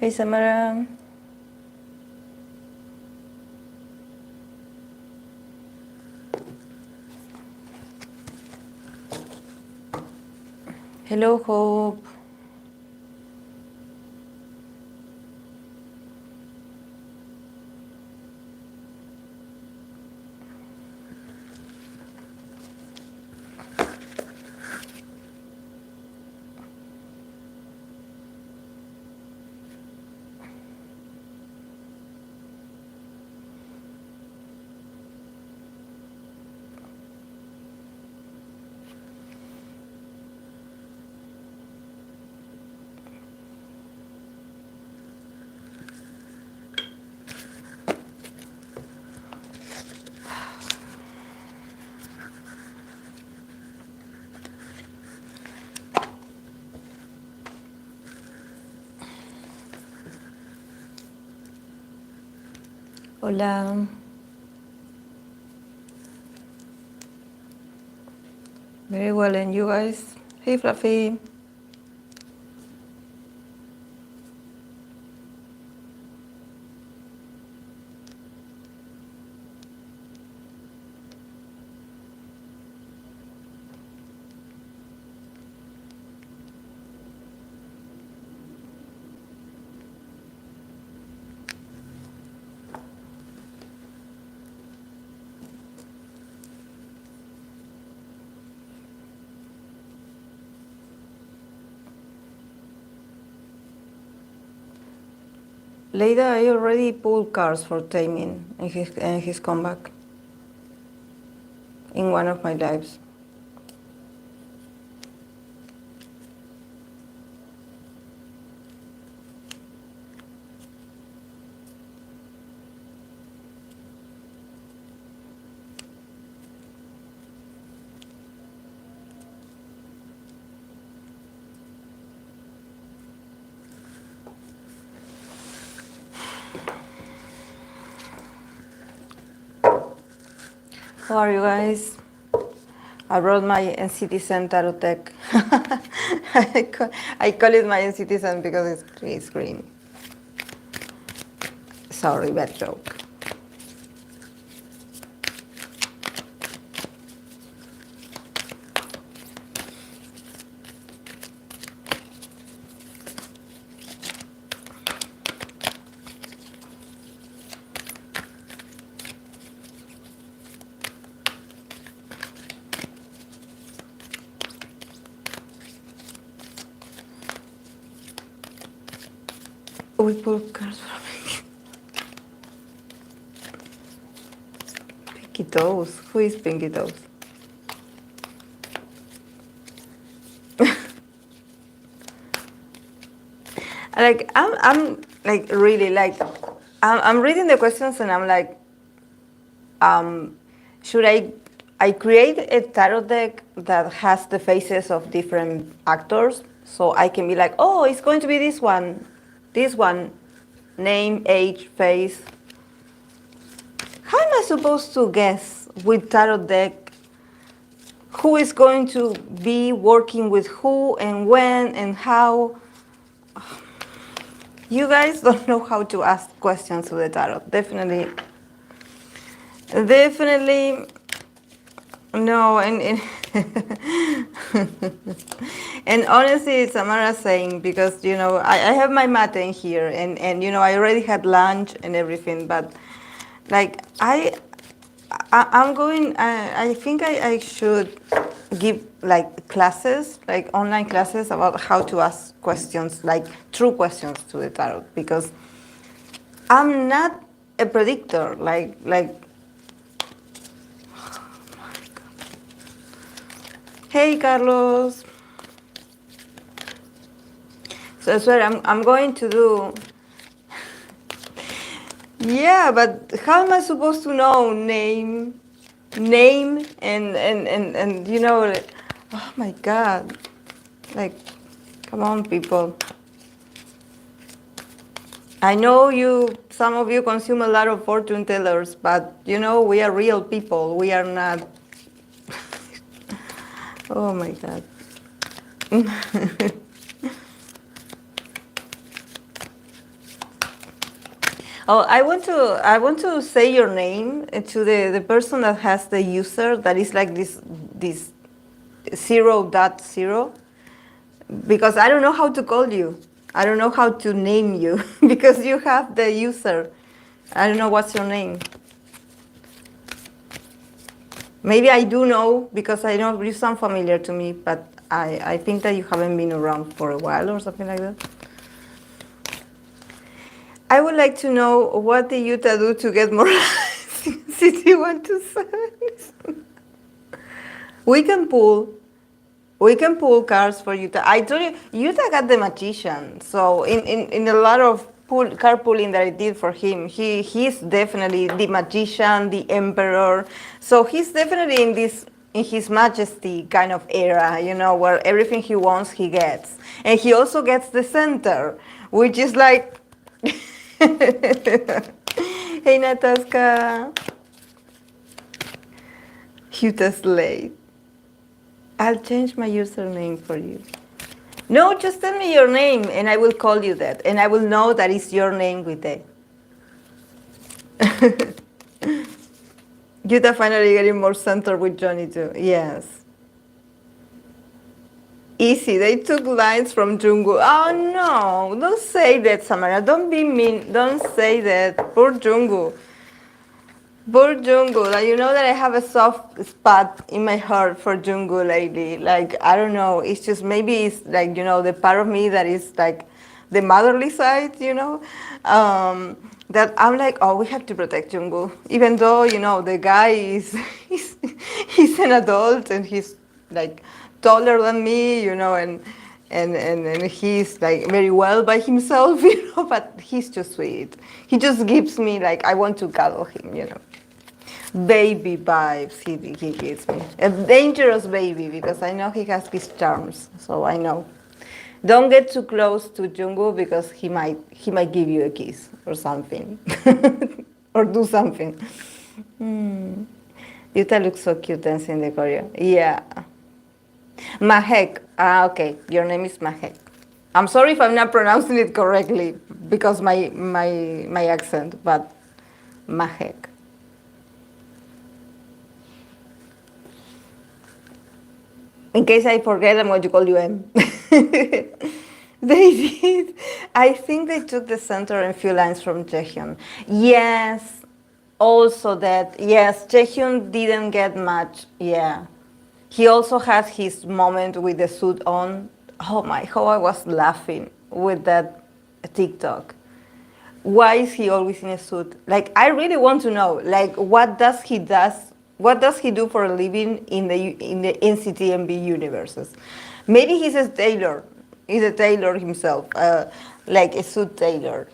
Hey, Samara. Hello, Hope. Hola. Very well, and you guys? Hey, Fluffy. Later, I already pulled cards for Taemin and his comeback in one of my lives. How are you guys? I brought my NCT tarot deck. I call it my NCT because it's green. Sorry, bad joke. We pulled cards for Pinky Toes. Who is Pinky Toes? I'm like really like I'm reading the questions and I'm like, should I create a tarot deck that has the faces of different actors so I can be like, oh, it's going to be this one, name, age, face. How am I supposed to guess with tarot deck who is going to be working with who and when and how? You guys don't know how to ask questions to the tarot. Definitely no. And and honestly, Samara's saying, because I have my mate in here, and I already had lunch and everything, but like I'm going. I think I should give like classes, like online classes about how to ask questions, like true questions to the tarot, because I'm not a predictor. Hey, Carlos. So that's what I'm going to do. Yeah, but how am I supposed to know name and oh my God, like, come on, people. I know some of you consume a lot of fortune tellers, but we are real people. We are not. Oh my God. Oh, I want to say your name to the person that has the user that is like this 0.0, because I don't know how to call you. I don't know how to name you because you have the user. I don't know what's your name. Maybe I do know because I know you sound familiar to me, but I think that you haven't been around for a while or something like that. I would like to know what did Yuta do to get more likes in City 127. We can pull. We can pull cards for Yuta. I told you, Yuta got the magician. So in a lot of card pulling that I did for him, he's definitely the magician, the emperor. So he's definitely in his majesty kind of era, you know, where everything he wants he gets. And he also gets the center, which is like hey Natasha. Yuta's late. I'll change my username for you. No, just tell me your name and I will call you that. And I will know that it's your name with the. Yuta finally getting more center with Johnny too. Yes. Easy. They took lines from Jungkook. Oh no, don't say that, Samara. Don't be mean. Don't say that. Poor Jungkook. Poor Jungkook. Like, you know that I have a soft spot in my heart for Jungkook lately. Like, I don't know. It's just maybe it's like, you know, the part of me that is like the motherly side, you know, that I'm like, oh, we have to protect Jungkook. Even though, you know, the guy is he's an adult and he's like taller than me, you know, and he's like very well by himself, you know, but he's too sweet. He just gives me like, I want to cuddle him, you know. Baby vibes he gives me. A dangerous baby because I know he has his charms, so I know. Don't get too close to Jungkook because he might give you a kiss or something. Or do something. Yuta looks so cute dancing the choreo. Yeah. Mahek. Ah, okay. Your name is Mahek. I'm sorry if I'm not pronouncing it correctly because my accent, but Mahek. In case I forget, I'm going to call you M. They did. I think they took the center and few lines from Jaehyun. Yes. Also that, yes, Jaehyun didn't get much. Yeah. He also has his moment with the suit on. Oh my, how I was laughing with that TikTok. Why is he always in a suit? Like, I really want to know, like, what does he do for a living in the NCT and B universes? Maybe he's a tailor. He's a tailor himself, like a suit tailor.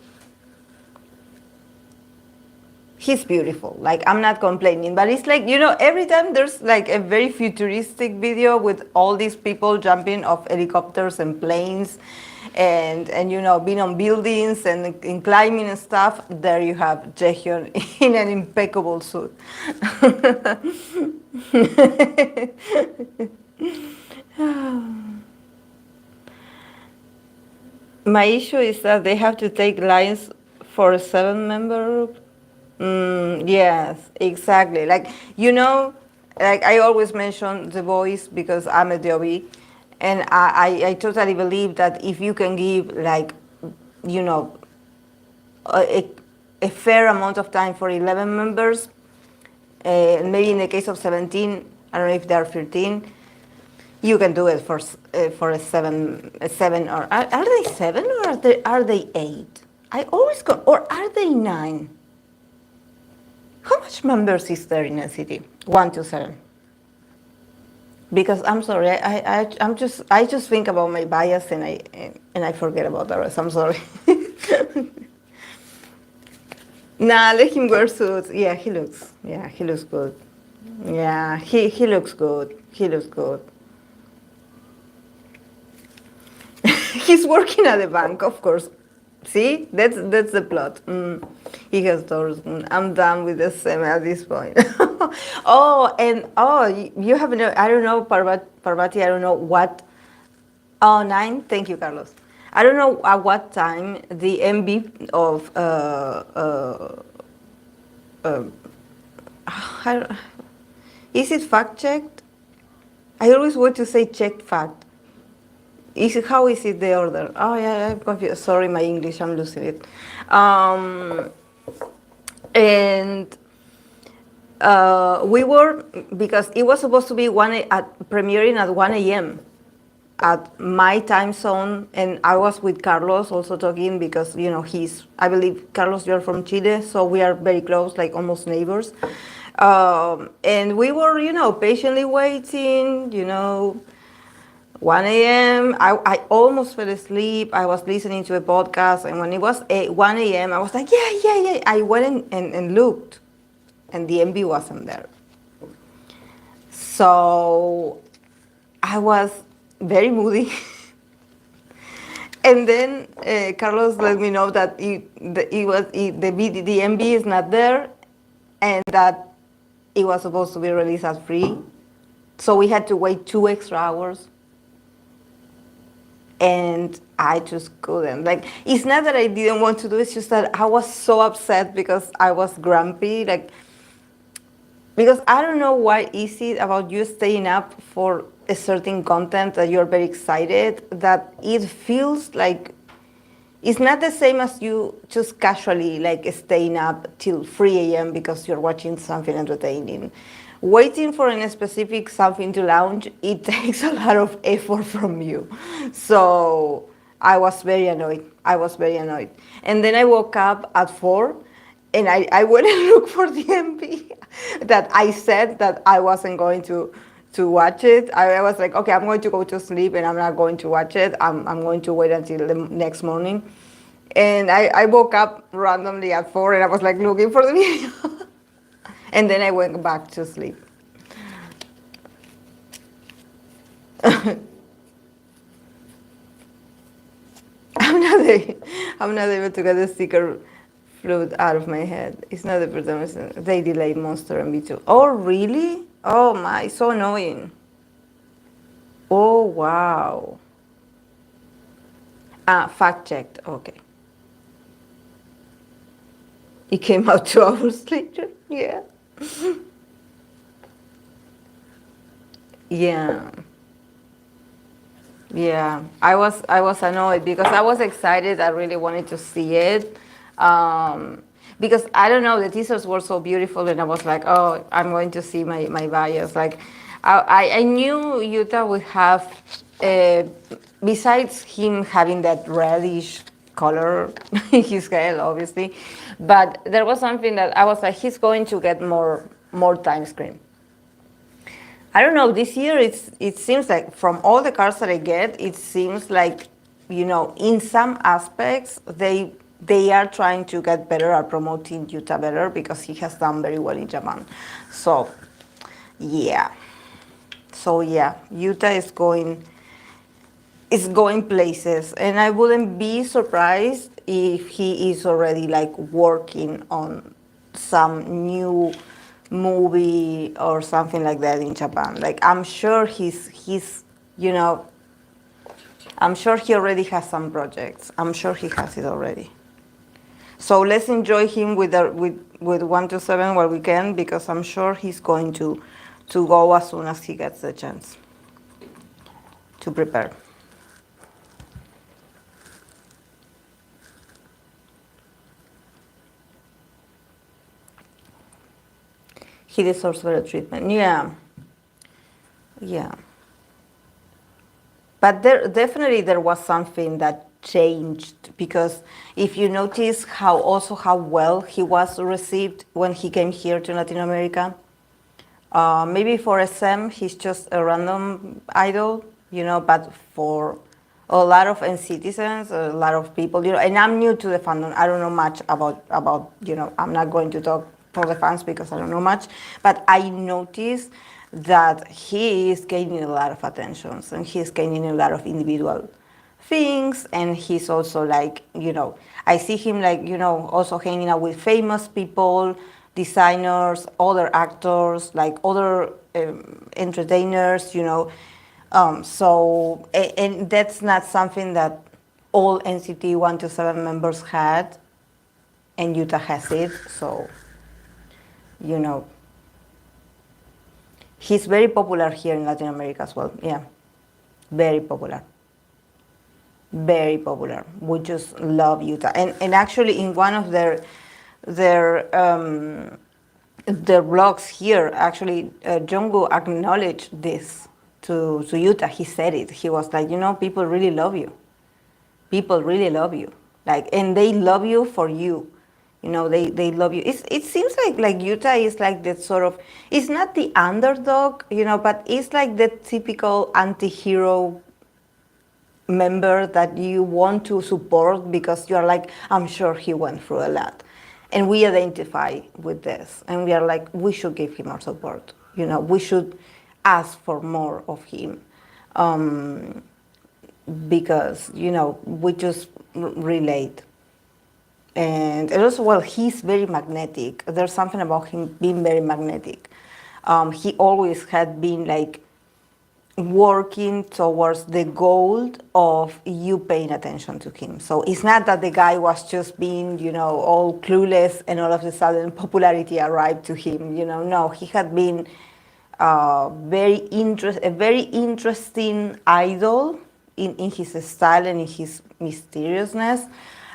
He's beautiful. Like, I'm not complaining, but it's like, you know, every time there's like a very futuristic video with all these people jumping off helicopters and planes and you know, being on buildings and climbing and stuff, there you have Jaehyun in an impeccable suit. My issue is that they have to take lines for a 7-member group. Yes, exactly. Like, you know, like I always mention The Voice because I'm a Joby, and I totally believe that if you can give like, you know, a fair amount of time for 11 members, maybe in the case of 17, I don't know if there are 13, you can do it for a seven or are they 7 or are they 8? I always go, or are they 9? How much members is there in NCT? 1 to 7. Because I'm sorry, I just think about my bias and I forget about the rest. I'm sorry. Nah, let him wear suits. Yeah, he looks good. Yeah, he looks good. He looks good. He's working at the bank, of course. See, that's the plot. He has doors. I'm done with the semi at this point. You have no. I don't know, Parvati. I don't know what. Oh, 9. Thank you, Carlos. I don't know at what time the MB of I don't- is it fact checked? I always want to say checked fact. Is it, how is it the order? Oh yeah, I'm confused. Sorry, my English, I'm losing it. Um, and we were, because it was supposed to be premiering at 1 a.m. at my time zone, and I was with Carlos also talking because I believe Carlos, you're from Chile, so we are very close, like almost neighbors. And we were patiently waiting, 1 a.m. I almost fell asleep. I was listening to a podcast, and when it was 1 a.m., I was like, yeah, yeah, yeah. I went and looked, and the MV wasn't there. So I was very moody. And then Carlos let me know that the MV is not there, and that it was supposed to be released as free. So we had to wait 2 extra hours. And I just couldn't. Like, it's not that I didn't want to do it, it's just that I was so upset because I was grumpy. Like, because I don't know why is it about you staying up for a certain content that you're very excited, that it feels like it's not the same as you just casually like staying up till 3 a.m. because you're watching something entertaining. Waiting for a specific something to launch, it takes a lot of effort from you. So I was very annoyed. I was very annoyed. And then I woke up at 4 and I went and looked for the MP that I said that I wasn't going to watch it. I was like, okay, I'm going to go to sleep and I'm not going to watch it. I'm going to wait until the next morning. And I woke up randomly at 4 and I was like looking for the video. And then I went back to sleep. I'm not able to get the sticker flute out of my head. It's not the protagonist. They delayed Monster and B2. Oh, really? Oh my, so annoying. Oh, wow. Fact checked. Okay. It came out 2 hours later. Yeah. Yeah. Yeah, I was annoyed because I was excited. I really wanted to see it, because I don't know, the teasers were so beautiful, and I was like, oh, I'm going to see my bias. Like, I knew Yuta would have, besides him having that reddish color in his hair, obviously, but there was something that I was like, he's going to get more time screen. I don't know. This year, it seems like from all the cards that I get, it seems like, in some aspects they are trying to get better at promoting Yuta better because he has done very well in Japan. So, yeah. So yeah, Yuta is going places, and I wouldn't be surprised if he is already like working on some new movie or something like that in Japan. Like, I'm sure you know I'm sure he already has some projects. I'm sure he has it already. So let's enjoy him with 127 while we can, because I'm sure he's going to go as soon as he gets the chance to prepare. He deserves better treatment. Yeah. Yeah. But there was something that changed, because if you notice how well he was received when he came here to Latin America. Maybe for SM, he's just a random idol, but for a lot of citizens, a lot of people, and I'm new to the fandom. I don't know much about, I'm not going to talk for the fans because I don't know much, but I noticed that he is gaining a lot of attentions, and he's gaining a lot of individual things, and he's also like, I see him like, also hanging out with famous people, designers, other actors, like other entertainers, so, and that's not something that all NCT 127 members had, and Yuta has it. So, you know, he's very popular here in Latin America as well. Yeah, very popular. Very popular. We just love Yuta. And actually, in one of their their blogs here, actually, Jungkook acknowledged this to Yuta. He said it. He was like, you know, people really love you. People really love you. Like, and they love you for you. You know, they love you. It seems like Yuta is like that sort of, it's not the underdog, you know, but it's like the typical anti-hero member that you want to support because you're like, I'm sure he went through a lot. And we identify with this. And we are like, we should give him our support. You know, we should ask for more of him. Because, you know, we just relate. And also, well, he's very magnetic. There's something about him being very magnetic. He always had been like working towards the goal of you paying attention to him. So it's not that the guy was just being, you know, all clueless and all of a sudden popularity arrived to him. You know, no, he had been a very interesting idol in his style and in his mysteriousness,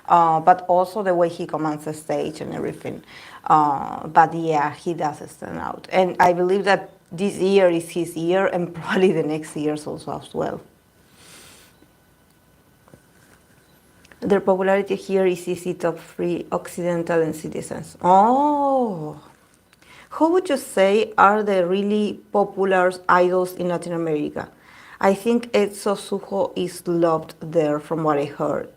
but also the way he commands the stage and everything. But yeah, he does stand out. And I believe that this year is his year, and probably the next years also as well. Their popularity here is easy, top 3 Occidental and citizens. Oh, who would you say are the really popular idols in Latin America? I think EXO Suho is loved there from what I heard.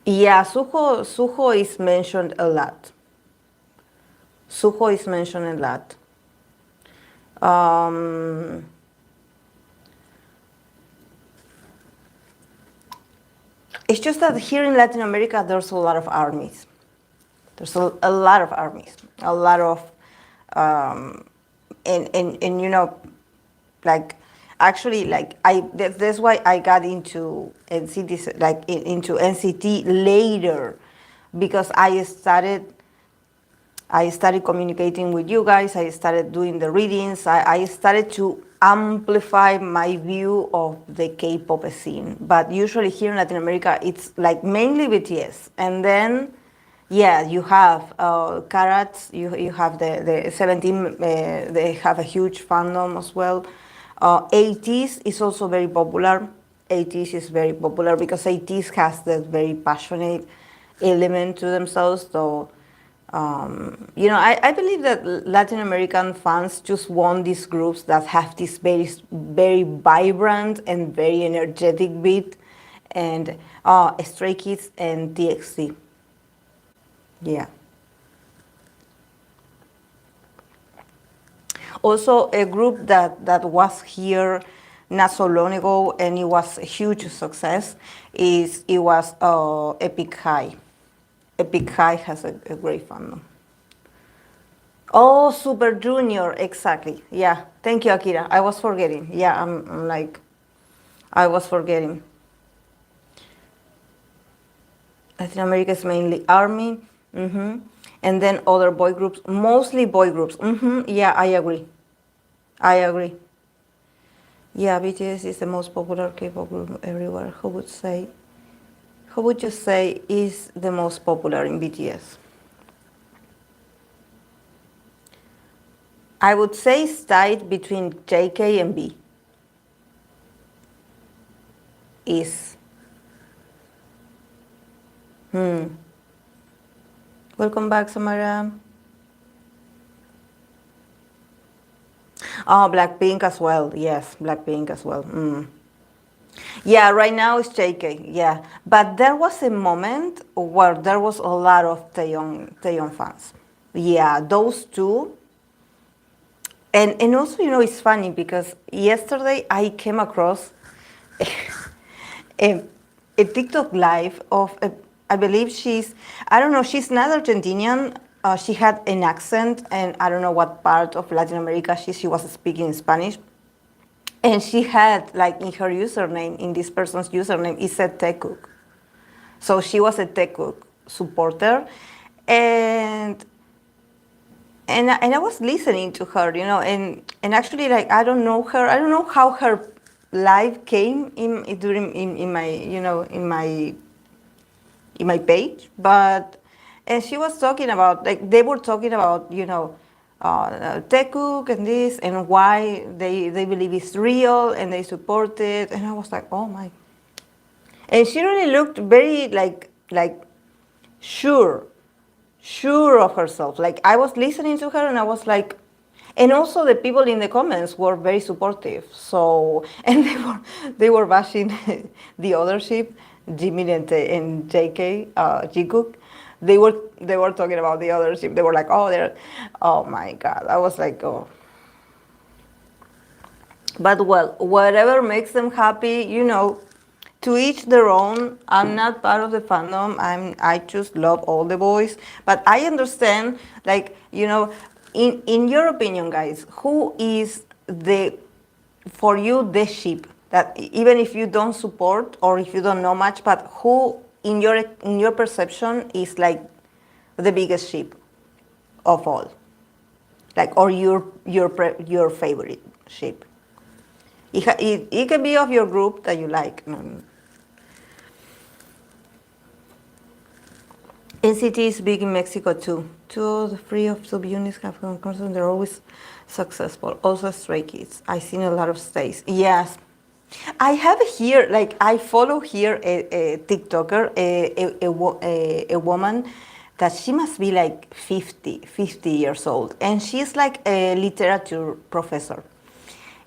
Yeah, Suho is mentioned a lot. Suho is mentioned a lot. It's just that here in Latin America, there's a lot of armies. There's a lot of armies, a lot of, and you know, like, actually, like that's why I got into NCT, like into NCT later, because I started communicating with you guys. I started doing the readings. I started to amplify my view of the K-pop scene. But usually here in Latin America, it's like mainly BTS, and then yeah, you have Carats. You have the 17. They have a huge fandom as well. ATEEZ is also very popular. ATEEZ is very popular because ATEEZ has that very passionate element to themselves. So, you know, I believe that Latin American fans just want these groups that have this very vibrant and very energetic beat, and Stray Kids and TXT. Yeah. Also, a group that was here not so long ago and it was a huge success was Epic High. Epic High has a great fandom. Oh, Super Junior, exactly. Yeah, thank you, Akira. I was forgetting. Yeah, I'm like, I was forgetting. Latin America is mainly ARMY. And then other boy groups, mostly boy groups. Yeah, I agree. I agree. Yeah, BTS is the most popular K-pop group everywhere. Who would you say is the most popular in BTS? I would say it's tied between JK and B. Is. Welcome back, Samara. Oh, Blackpink as well. Yes, Blackpink as well. Yeah, right now it's JK. Yeah, but there was a moment where there was a lot of Taeyong fans. Yeah, those two. And also, you know, it's funny because yesterday I came across a TikTok live of I believe she's, I don't know, she's not Argentinian. She had an accent, and I don't know what part of Latin America she was speaking Spanish. And she had, like, in her username, in this person's username, it said tech cook. So she was a tech cook supporter. And and I was listening to her, you know, and actually, like, I don't know her. I don't know how her life came in my, you know, in my page, but and she was talking about, like, they were talking about, you know, tech cook and this and why they believe it's real and they support it, and I was like, oh my. And she really looked very like sure sure of herself. Like, I was listening to her and I was like, and also the people in the comments were very supportive. So, and they were bashing the other ship, Jimmy and JK, Jikook. They were talking about the other ship. They were like, oh, they're, oh my God. I was like, oh. But well, whatever makes them happy, you know, to each their own. I'm not part of the fandom. I just love all the boys. But I understand, like, you know, in your opinion, guys, who is the, for you, the ship that, even if you don't support or if you don't know much, but who in your perception is like the biggest ship of all, like, or your favorite ship? It can be of your group that you like. NCT is big in Mexico too. Two of the three of subunits have gone constant. They're always successful. Also Stray Kids. I've seen a lot of stays. Yes. I have here, like, I follow here a TikToker, a woman that she must be like 50 years old. And she's like a literature professor.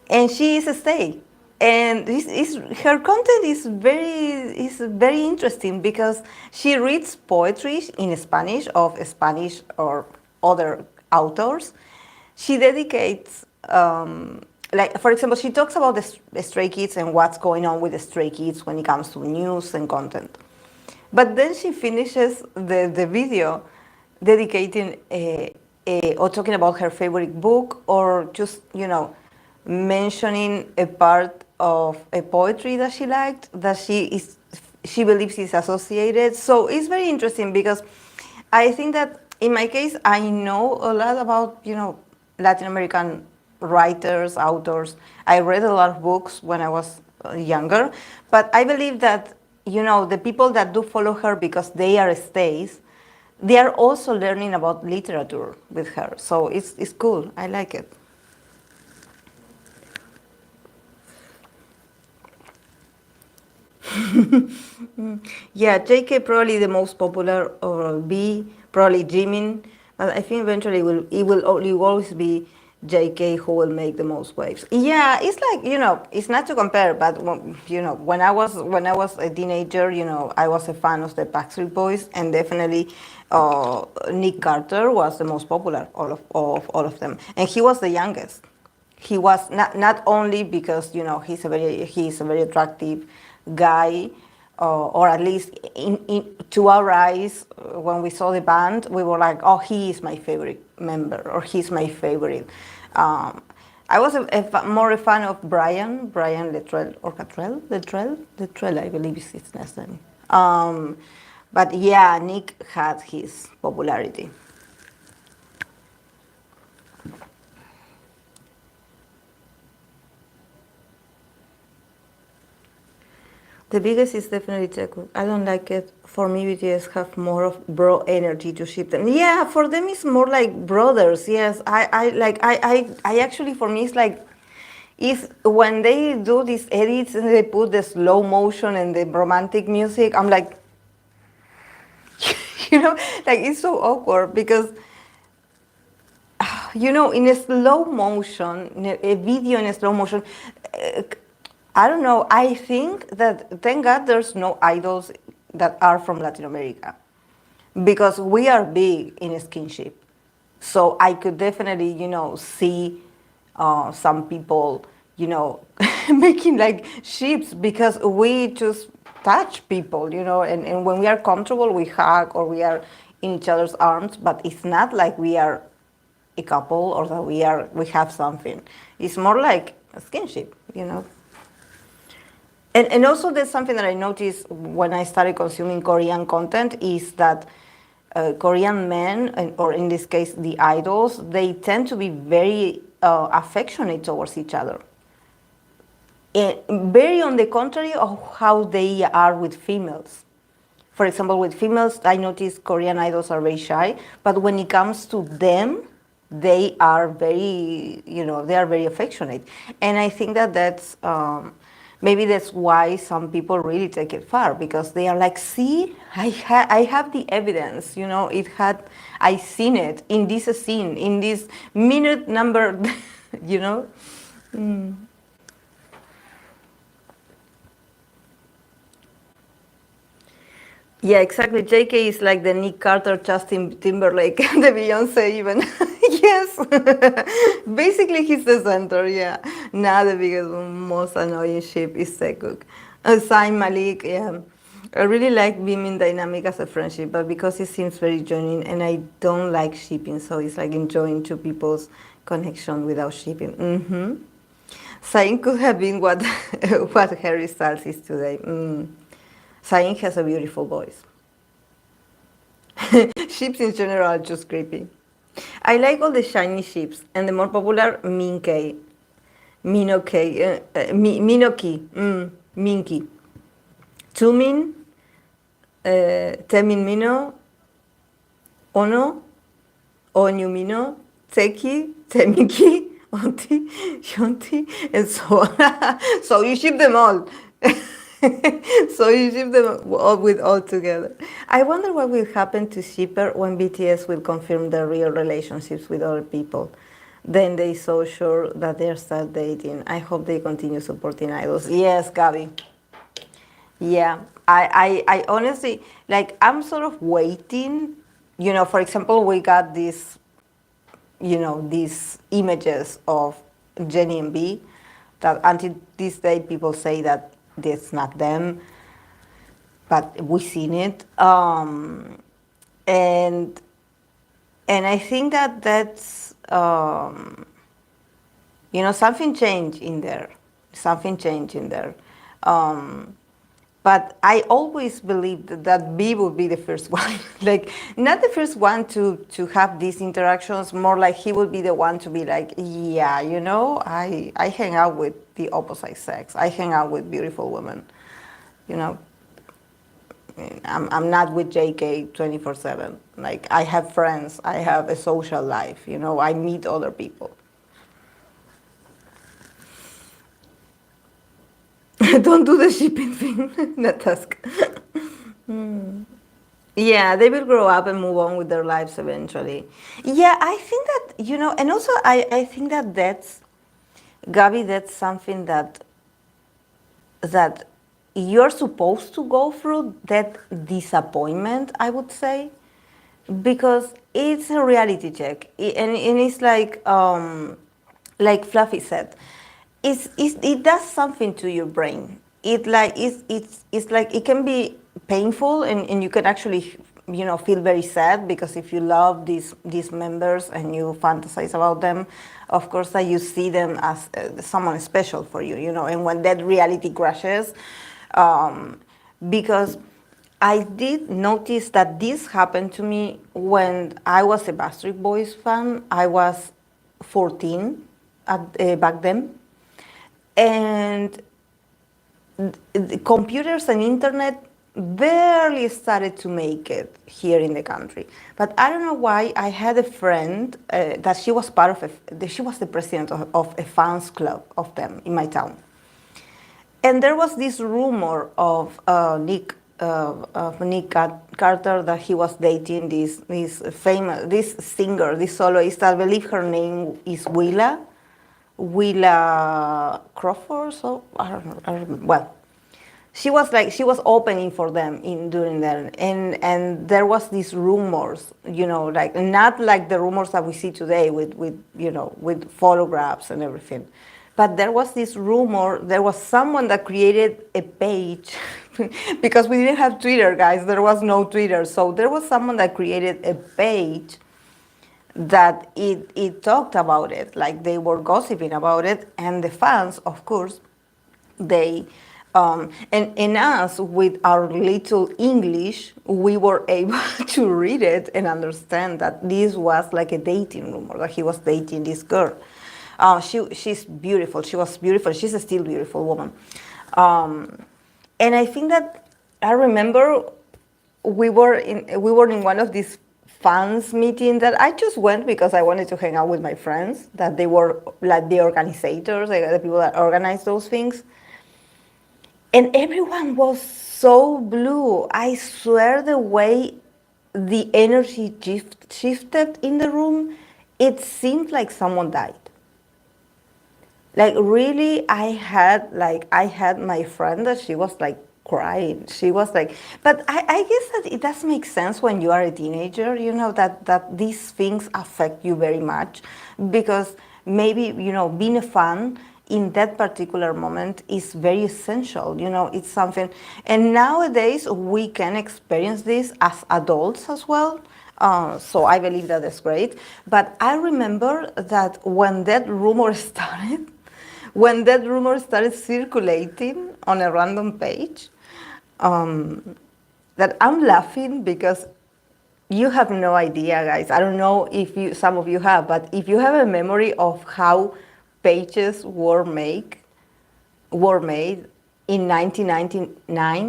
And she is a stay. And her content is very interesting because she reads poetry in Spanish of Spanish or other authors. She dedicates, like, for example, she talks about the Stray Kids and what's going on with the Stray Kids when it comes to news and content. But then she finishes the video dedicating or talking about her favorite book, or just, you know, mentioning a part of a poetry that she liked, that she believes is associated. So it's very interesting because I think that in my case, I know a lot about, you know, Latin American writers, authors. I read a lot of books when I was younger, but I believe that, you know, the people that do follow her because they are stays, they are also learning about literature with her. So it's cool. I like it. Yeah, JK probably the most popular, or B probably Jimin, but I think eventually it will always be JK who will make the most waves. Yeah, it's like, you know, it's not to compare, but you know, when I was a teenager, you know, I was a fan of the Backstreet Boys, and definitely Nick Carter was the most popular of all of them, and he was the youngest. He was not only because, you know, he's a very attractive guy, or at least to our eyes, when we saw the band, we were like, oh, he is my favorite member, or he's my favorite. I was more a fan of Brian Littrell, or Littrell, I believe is his last name. But yeah, Nick had his popularity. The biggest is definitely Teku. I don't like it. For me, BTS have more of bro energy to ship them. Yeah, for them it's more like brothers. Yes, I actually, for me it's like, is when they do these edits and they put the slow motion and the romantic music, I'm like, you know, like, it's so awkward because, you know, in a slow motion, in a video in a slow motion, uh, I don't know. I think that, thank God there's no idols that are from Latin America, because we are big in skinship. So I could definitely, you know, see some people, you know, making like ships, because we just touch people, and when we are comfortable, we hug or we are in each other's arms, but it's not like we are a couple or that we have something. It's more like a skinship. And also there's something that I noticed when I started consuming Korean content is that Korean men, or in this case the idols, they tend to be very affectionate towards each other. Very on the contrary of how they are with females. For example, with females, I notice Korean idols are very shy, but when it comes to them, they are very affectionate. And I think that maybe that's why some people really take it far, because they are like, see, I have the evidence, I seen it in this scene, in this minute number, you know. Mm. Yeah, exactly. JK is like the Nick Carter, Justin Timberlake, the Beyonce even. Yes. Basically, he's the center, yeah. Now the biggest, most annoying ship is Sekuk. Zayn Malik, yeah. I really like being dynamic as a friendship, but because it seems very genuine, and I don't like shipping, so it's like enjoying two people's connection without shipping. Zayn could have been what what Harry Styles is today. Zayn has a beautiful voice. Ships in general are just creepy. I like all the shiny ships, and the more popular, Minkei. Minoki, Minky. Tumin, Temin Mino, Ono, Onyumino, Teki, Temiki, Onti, Shonti, and so on. So you ship them all. So you ship them all together. I wonder what will happen to shipper when BTS will confirm their real relationships with other people. Then they so sure that they'll start dating. I hope they continue supporting idols. Yes, Gabby. Yeah, I honestly, like, I'm sort of waiting. For example, we got these images of Jenny and B that until this day people say that that's not them, but we've seen it. And I think that's something changed in there. Something changed in there. But I always believed that B would be the first one. Like, not the first one to have these interactions, more like he would be the one to be like, yeah, I hang out with the opposite sex. I hang out with beautiful women. I'm not with JK 24/7. Like, I have friends. I have a social life. I meet other people. Don't do the shipping thing, Natask. Yeah, they will grow up and move on with their lives eventually. Yeah, I think that, and also I think that Gabi, that's something that you're supposed to go through, that disappointment, I would say, because it's a reality check. And it's like Fluffy said, it does something to your brain. It's like it can be painful, and you can actually feel very sad, because if you love these members and you fantasize about them, of course that you see them as someone special for you, and when that reality crashes, because I did notice that this happened to me when I was a Backstreet Boys fan. I was 14 back then. And the computers and internet barely started to make it here in the country. But I don't know why. I had a friend that she was she was the president of a fans club of them in my town. And there was this rumor of Nick Carter, that he was dating this singer, this soloist. I believe her name is Willa Crawford, so I don't know. Well, she was opening for them during that, and there was these rumors, not like the rumors that we see today with photographs and everything, But there was this rumor, there was someone that created a page because we didn't have Twitter, guys. There was no Twitter. So there was someone that created a page that it talked about it, like they were gossiping about it. And the fans, of course, they and us with our little English, we were able to read it and understand that this was like a dating rumor, that he was dating this girl. She's beautiful. She was beautiful. She's a still beautiful woman. And I think that I remember we were in one of these fans meeting that I just went because I wanted to hang out with my friends, that they were like the organizers, like the people that organize those things. And everyone was so blue. I swear the way the energy shifted in the room, it seemed like someone died. Like really, I had my friend that she was like crying. She was like, but I guess that it does make sense when you are a teenager, that these things affect you very much, because maybe, being a fan in that particular moment is very essential. It's something, and nowadays we can experience this as adults as well. So I believe that is great. But I remember that when that rumor started circulating on a random page, that I'm laughing because you have no idea, guys. I don't know if some of you have, but if you have a memory of how pages were made in 1999,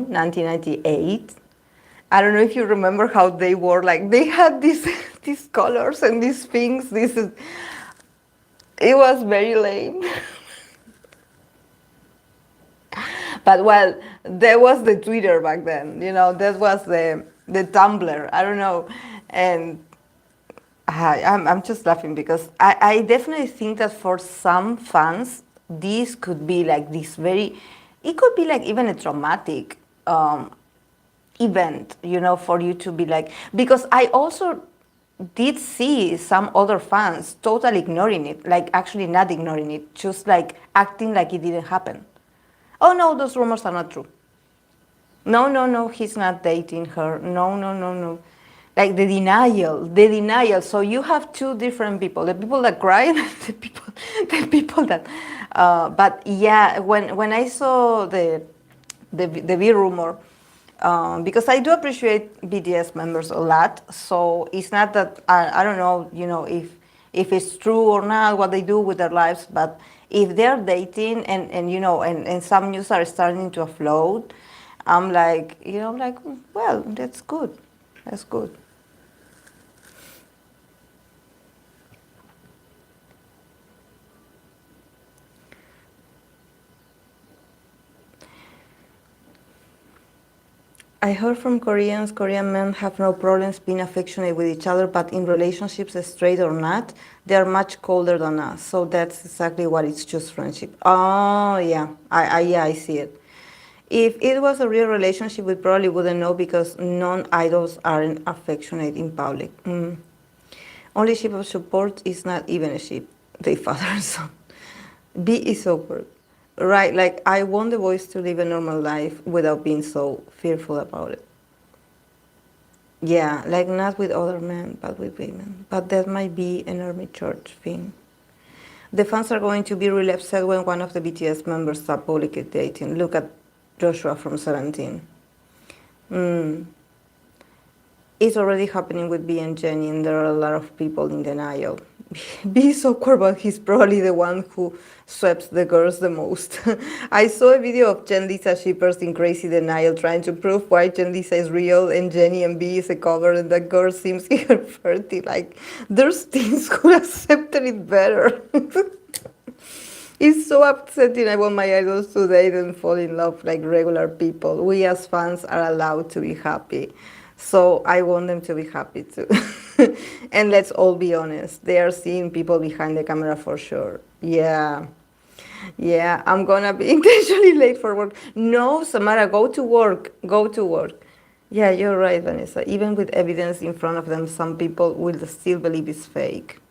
1998. I don't know if you remember how they were, like they had these these colors and these things. It was very lame. But well, there was the Twitter back then, that was the Tumblr. I don't know, and I'm just laughing because I definitely think that for some fans, this could be like this very, it could be like even a traumatic event, for you to be like, because I also did see some other fans totally ignoring it, like actually not ignoring it, just like acting like it didn't happen. Oh no, those rumors are not true. No, no, no, he's not dating her. No, no, no, no. Like the denial. So you have two different people: the people that cry and the people that. But yeah, when I saw the big rumor, because I do appreciate BTS members a lot. So it's not that I don't know, if it's true or not, what they do with their lives, but if they're dating and some news are starting to afloat, I'm like, well, that's good. That's good. I heard from Korean men have no problems being affectionate with each other, but in relationships, straight or not, they are much colder than us. So that's exactly what it's just friendship. Oh, yeah. Yeah, I see it. If it was a real relationship, we probably wouldn't know because non-idols aren't affectionate in public. Only ship of support is not even a ship. They father and son. B is awkward. Right, like I want the boys to live a normal life without being so fearful about it. Yeah, like not with other men, but with women. But that might be an army church thing. The fans are going to be really upset when one of the BTS members stop publicly dating. Look at Joshua from 17. It's already happening with B and Jenny, and there are a lot of people in denial. B is awkward, but he's probably the one who sweeps the girls the most. I saw a video of Jen Lisa shippers in crazy denial trying to prove why Jen Lisa is real and Jenny and B is a cover and the girl seems eager 30. Like, there's teens who accepted it better. It's so upsetting. I want my idols to date and fall in love like regular people. We as fans are allowed to be happy. So I want them to be happy too. And let's all be honest, they are seeing people behind the camera for sure. Yeah. Yeah, I'm gonna be intentionally late for work. No, Samara, go to work. Go to work. Yeah, you're right, Vanessa. Even with evidence in front of them, some people will still believe it's fake.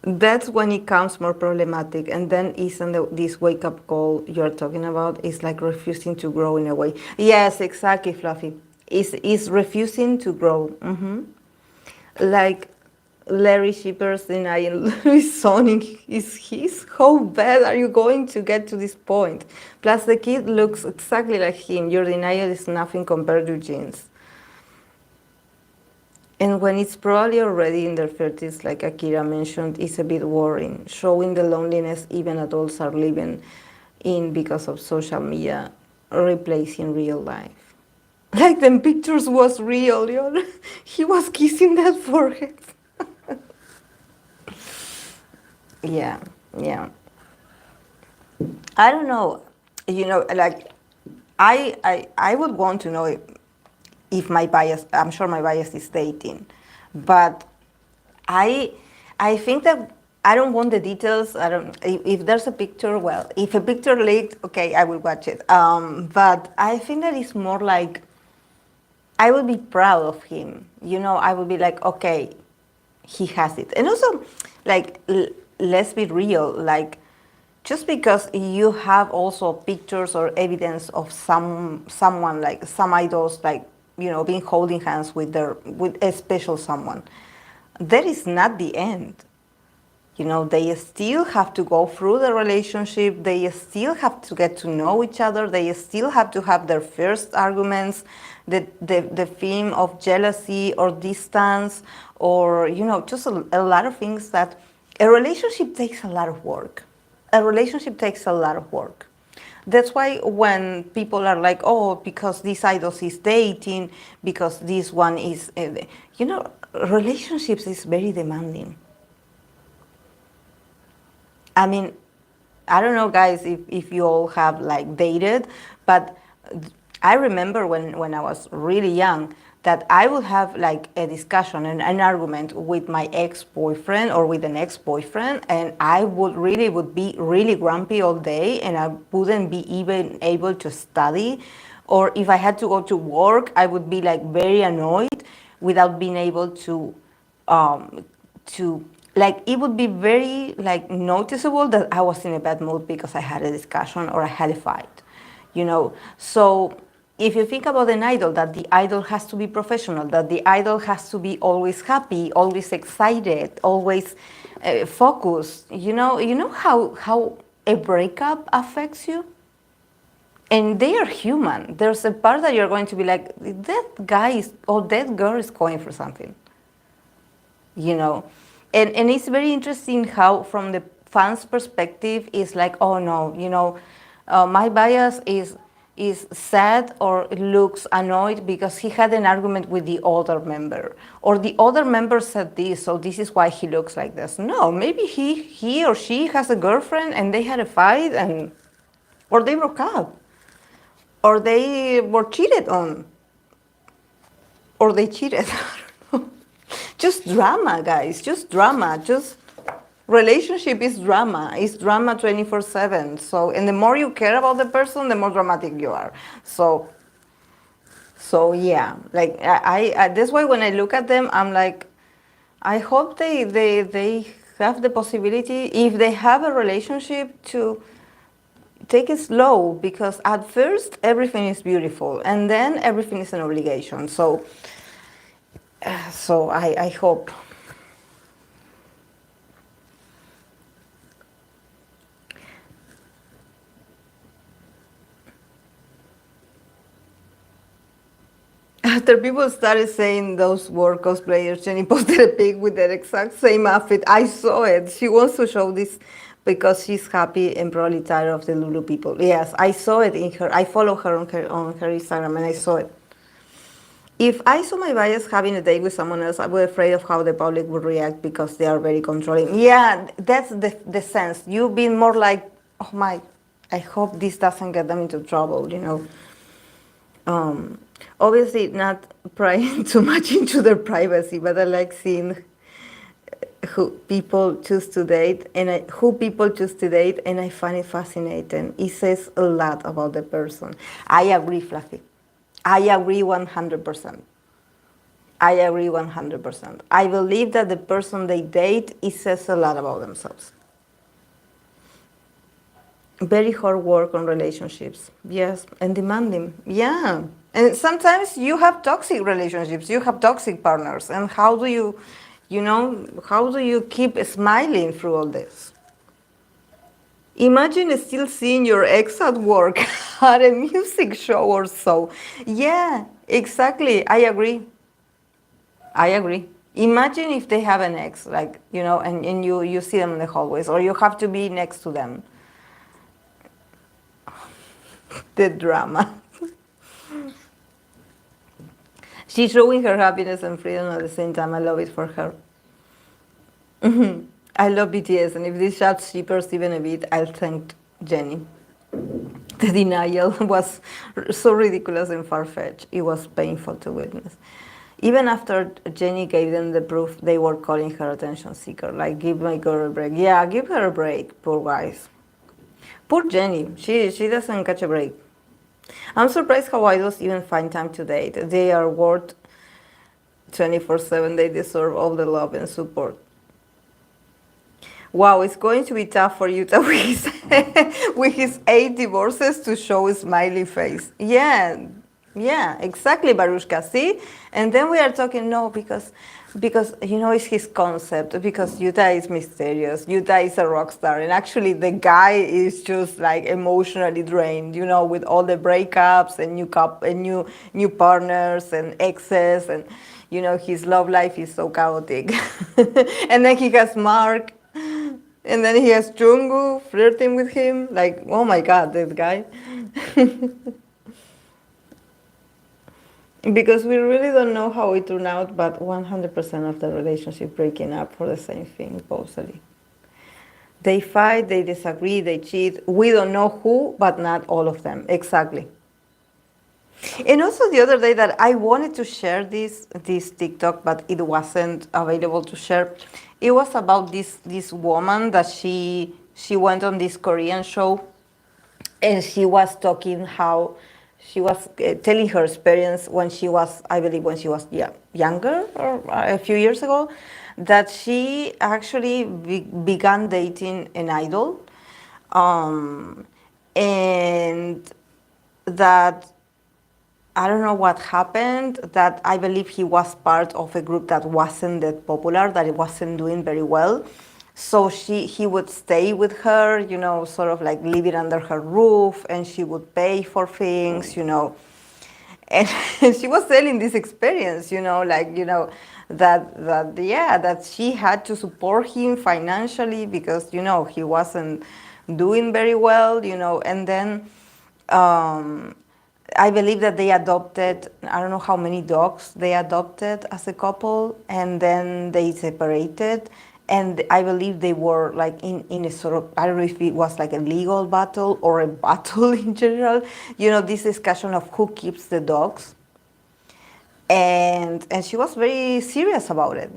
That's when it comes more problematic, and then isn't this wake up call you're talking about is like refusing to grow in a way. Yes, exactly, Fluffy. Is refusing to grow. Like Larry Shippers denying his son is his. How bad are you going to get to this point? Plus, the kid looks exactly like him. Your denial is nothing compared to genes. And when it's probably already in their 30s, like Akira mentioned, it's a bit worrying, showing the loneliness even adults are living in because of social media, replacing real life. Like the pictures was real, you know? He was kissing that forehead. Yeah, yeah. I don't know, like I would want to know if my bias, I'm sure my bias is dating, but I I think that I don't want the details. I don't. If there's a picture, well, if a picture leaked, okay, I will watch it. But I think that it's more like I would be proud of him. I would be like, okay, he has it. And also, like, let's be real. Like, just because you have also pictures or evidence of someone like some idols, like being holding hands with a special someone, that is not the end. They still have to go through the relationship. They still have to get to know each other. They still have to have their first arguments, the theme of jealousy or distance, or, just a lot of things that a relationship takes a lot of work. A relationship takes a lot of work. That's why when people are like, oh, because this idol is dating, because this one is, relationships is very demanding. I mean, I don't know, guys, if you all have like dated, but I remember when I was really young that I would have like a discussion and an argument with my ex-boyfriend or with an ex-boyfriend, and I would be really grumpy all day, and I wouldn't be even able to study. Or if I had to go to work, I would be like very annoyed without being able to like it would be very like noticeable that I was in a bad mood because I had a discussion or I had a fight. So if you think about an idol, that the idol has to be professional, that the idol has to be always happy, always excited, always focused, how a breakup affects you. And they are human. There's a part that you're going to be like, that guy is, or that girl is going for something. And it's very interesting how from the fans perspective it's like, oh no, my bias is sad or looks annoyed because he had an argument with the other member, or the other member said this, so this is why he looks like this. No, maybe he or she has a girlfriend and they had a fight, and or they broke up, or they were cheated on, or they cheated. Just drama, guys. Just drama. Just relationship is drama. It's drama 24/7. So, and the more you care about the person, the more dramatic you are. So yeah. Like I that's why when I look at them, I'm like, I hope they have the possibility, if they have a relationship, to take it slow, because at first everything is beautiful and then everything is an obligation. So I hope. After people started saying those were cosplayers, Jenny posted a pic with the exact same outfit. I saw it. She wants to show this because she's happy and probably tired of the Lulu people. Yes, I saw it in her. I follow her on her Instagram, and I saw it. If I saw my bias having a date with someone else, I was afraid of how the public would react because they are very controlling. Yeah, that's the sense. You've been more like, oh my, I hope this doesn't get them into trouble. Obviously not prying too much into their privacy, but I like seeing who people choose to date, and I find it fascinating. It says a lot about the person. I agree, Fluffy. I agree 100%. I agree 100%. I believe that the person they date, it says a lot about themselves. Very hard work on relationships, yes, and demanding, yeah. And sometimes you have toxic relationships, you have toxic partners, and how do you, how do you keep smiling through all this? Imagine still seeing your ex at work at a music show or so. Yeah, exactly. I agree. I agree. Imagine if they have an ex, like, and you see them in the hallways, or you have to be next to them. The drama. She's showing her happiness and freedom at the same time. I love it for her. I love BTS, and if this chat shippers even a bit, I'll thank Jenny. The denial was so ridiculous and far-fetched. It was painful to witness. Even after Jenny gave them the proof, they were calling her attention seeker. Like, give my girl a break. Yeah, give her a break, poor guys. Poor Jenny. She doesn't catch a break. I'm surprised how idols even find time to date. They are worth 24/7. They deserve all the love and support. Wow, it's going to be tough for Yuta with his 8 divorces to show a smiley face. Yeah, exactly, Barushka. See? And then we are talking, no, because it's his concept, because Yuta is mysterious, Yuta is a rock star, and actually the guy is just like emotionally drained, with all the breakups and new partners and exes, and his love life is so chaotic. And then he has Mark. And then he has Jungkook flirting with him. Like, oh my god, this guy. Because we really don't know how it turned out, but 100% of the relationship breaking up for the same thing, supposedly. They fight, they disagree, they cheat. We don't know who, but not all of them. Exactly. And also the other day that I wanted to share this TikTok, but it wasn't available to share. It was about this woman that she went on this Korean show, and she was talking how she was telling her experience when she was, I believe, when she was younger or a few years ago, that she actually began dating an idol, and that I don't know what happened, that I believe he was part of a group that wasn't that popular, that it wasn't doing very well. So he would stay with her, sort of like living under her roof, and she would pay for things, And she was telling this experience, that she had to support him financially because, he wasn't doing very well, and then I believe that they adopted, I don't know how many dogs they adopted as a couple, and then they separated. And I believe they were like in a sort of, I don't know if it was like a legal battle or a battle in general, this discussion of who keeps the dogs. And she was very serious about it,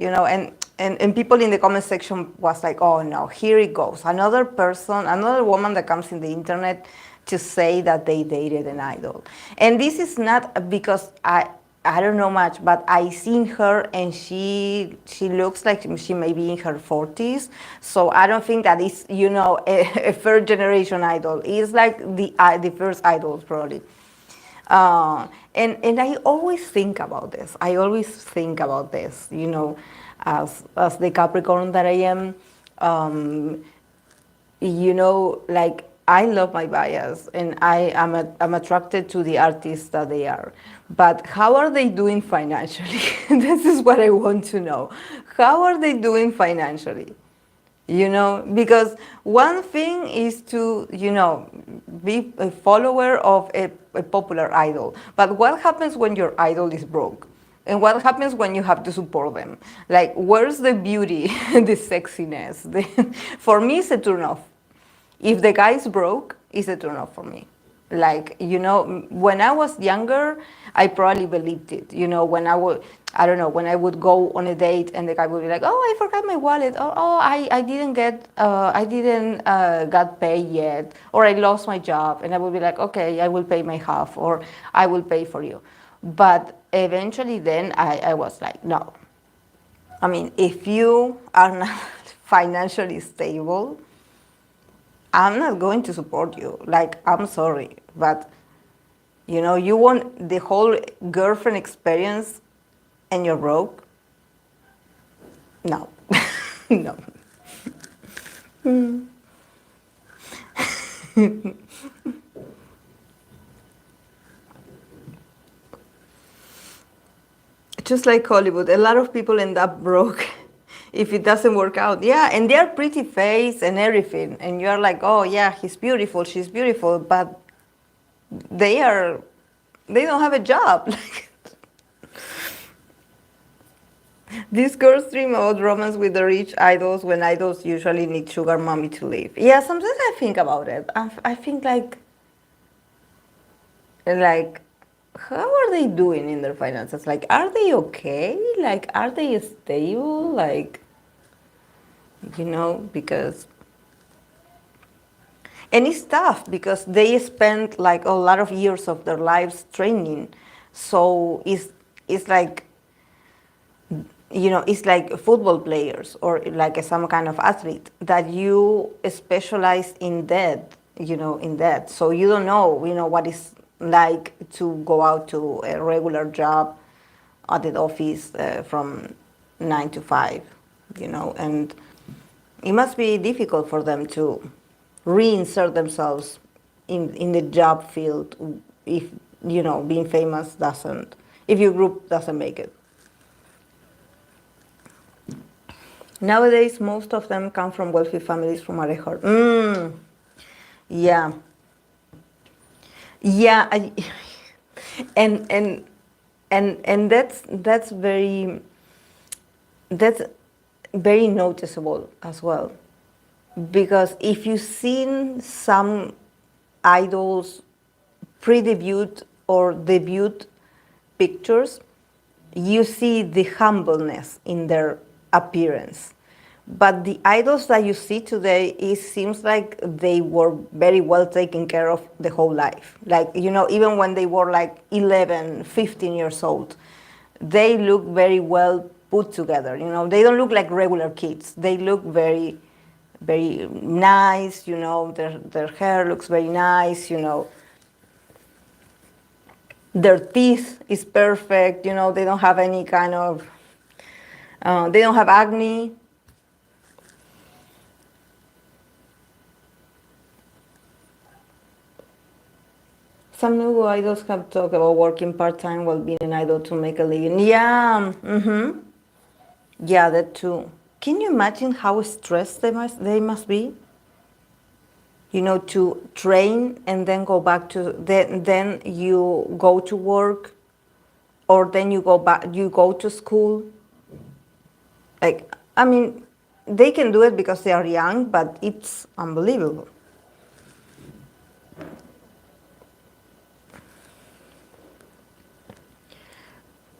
and people in the comment section was like, oh no, here it goes. Another woman that comes in the internet to say that they dated an idol. And this is not because I don't know much, but I seen her and she looks like she may be in her 40s. So I don't think that is, a third generation idol. It's like the first idols probably. And I always think about this. As the Capricorn that I am, like, I love my bias, and I'm attracted to the artists that they are. But how are they doing financially? This is what I want to know. How are they doing financially? Because one thing is to, be a follower of a popular idol. But what happens when your idol is broke? And what happens when you have to support them? Like, where's the beauty, the sexiness? For me, it's a turn off. If the guy is broke, it's a turn off for me. Like, when I was younger, I probably believed it. When I would go on a date and the guy would be like, oh, I forgot my wallet. Oh, I didn't got paid yet. Or I lost my job. And I would be like, okay, I will pay my half, or I will pay for you. But eventually then I was like, no. I mean, if you are not financially stable, I'm not going to support you. Like, I'm sorry, but you want the whole girlfriend experience and you're broke? No. No. Just like Hollywood, a lot of people end up broke if it doesn't work out. Yeah, and they're pretty face and everything, and you're like, oh yeah, he's beautiful, she's beautiful, but they are, they don't have a job. These girls dream about romance with the rich idols when idols usually need sugar mommy to live. Yeah, sometimes I think about it. I think like how are they doing in their finances? Like, are they okay? Like, are they stable? Like, because and it's tough because they spend like a lot of years of their lives training, so it's like it's like football players or like some kind of athlete that you specialize in that, in that. So you don't know, what it's like to go out to a regular job at the office from 9 to 5, and it must be difficult for them to reinsert themselves in the job field if, being famous doesn't, if your group doesn't make it. Nowadays, most of them come from wealthy families from Arejor. Yeah, yeah, and and and that's very noticeable as well, because if you've seen some idols pre-debut or debut pictures, you see the humbleness in their appearance. But the idols that you see today, it seems like they were very well taken care of the whole life. Like, even when they were like 11, 15 years old, they look very well put together. They don't look like regular kids. They look very, very nice. Their hair looks very nice. Their teeth is perfect. They don't have any kind of, they don't have acne. Some new idols have talked about working part-time while being an idol to make a living. Yeah, yeah, that too. Can you imagine how stressed they must be? To train and then go back to, then you go to work, or then you go to school. Like, I mean, they can do it because they are young, but it's unbelievable.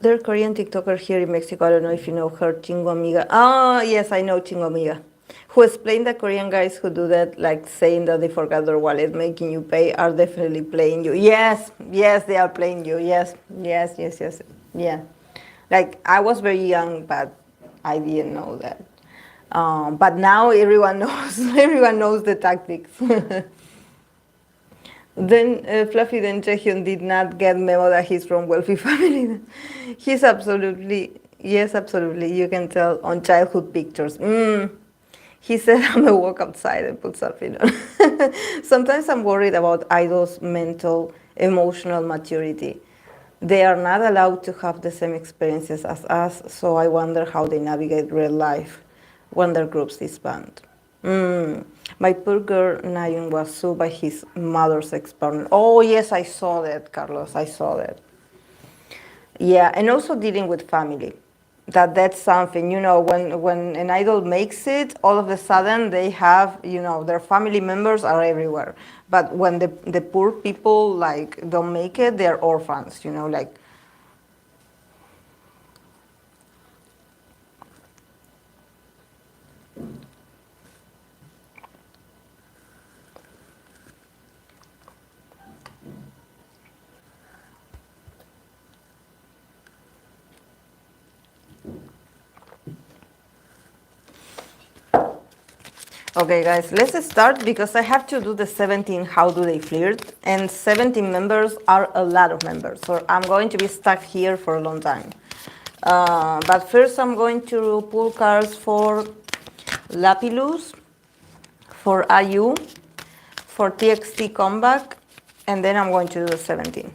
There's a Korean TikToker here in Mexico. I don't know if you know her, Chingo Amiga. Oh, yes, I know Chingo Amiga. Who explained that Korean guys who do that, like saying that they forgot their wallet, making you pay, are definitely playing you. Yes, yes, they are playing you. Yes, yes, yes, yes. Yeah. Like, I was very young, but I didn't know that. But now everyone knows. Everyone knows the tactics. Then Fluffy then Jaehyun did not get memo that he's from wealthy family. He's absolutely, yes, absolutely. You can tell on childhood pictures. He said, I'm a walk outside and put something on. Sometimes I'm worried about idols' mental, emotional maturity. They are not allowed to have the same experiences as us, so I wonder how they navigate real life when their groups disband. My poor girl Nayun was sued by his mother's ex-partner. Oh yes, I saw that, Carlos. I saw that. Yeah, and also dealing with family. That's something, when an idol makes it, all of a sudden they have, their family members are everywhere. But when the poor people like don't make it, they're orphans, like. Okay, guys, let's start because I have to do the 17 how do they flirt, and 17 members are a lot of members, so I'm going to be stuck here for a long time. But first I'm going to pull cards for Lapillus, for IU, for TXT comeback, and then I'm going to do the 17.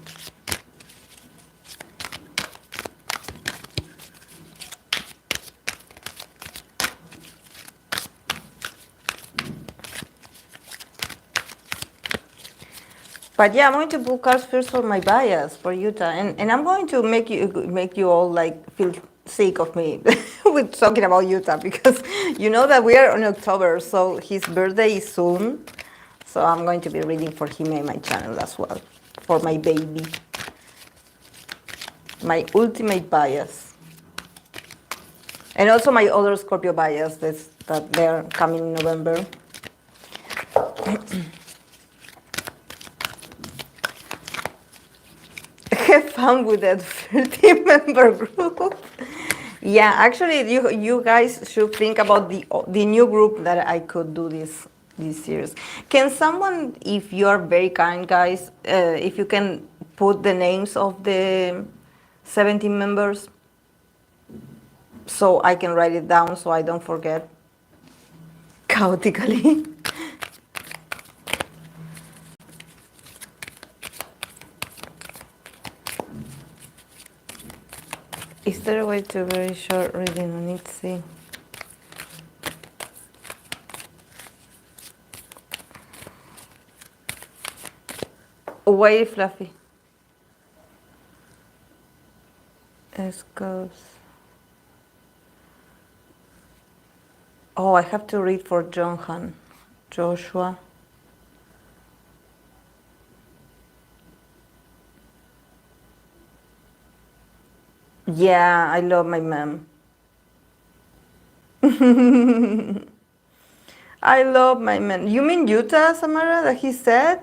But yeah, I'm going to pull cards first for my bias, for Yuta, and I'm going to make you all like feel sick of me with talking about Yuta, because you know that we are in October, so his birthday is soon. So I'm going to be reading for him in my channel as well, for my baby, my ultimate bias, and also my other Scorpio bias that they're coming in November. Have fun with that 30-member group. Yeah, actually, you guys should think about the new group that I could do this series. Can someone, if you are very kind, guys, if you can put the names of the 17 members, so I can write it down so I don't forget chaotically. Is there a way to very short reading on ITZY? Way fluffy. Escos. Oh, I have to read for Johan. Joshua. Yeah, I love my mom. I love my man. You mean Yuta, Samara, that he said?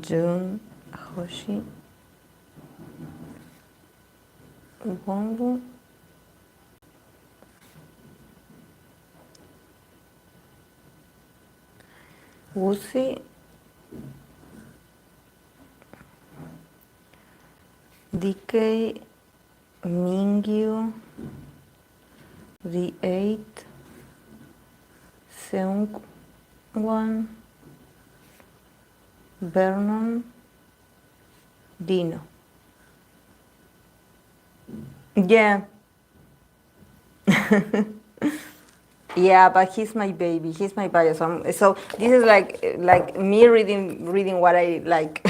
June, Hoshi, Wongu. Wusi. DK, Mingyu, the 8, Seungwan, Vernon, Dino. Yeah. Yeah, but he's my baby. He's my bias. So this is like me reading what I like.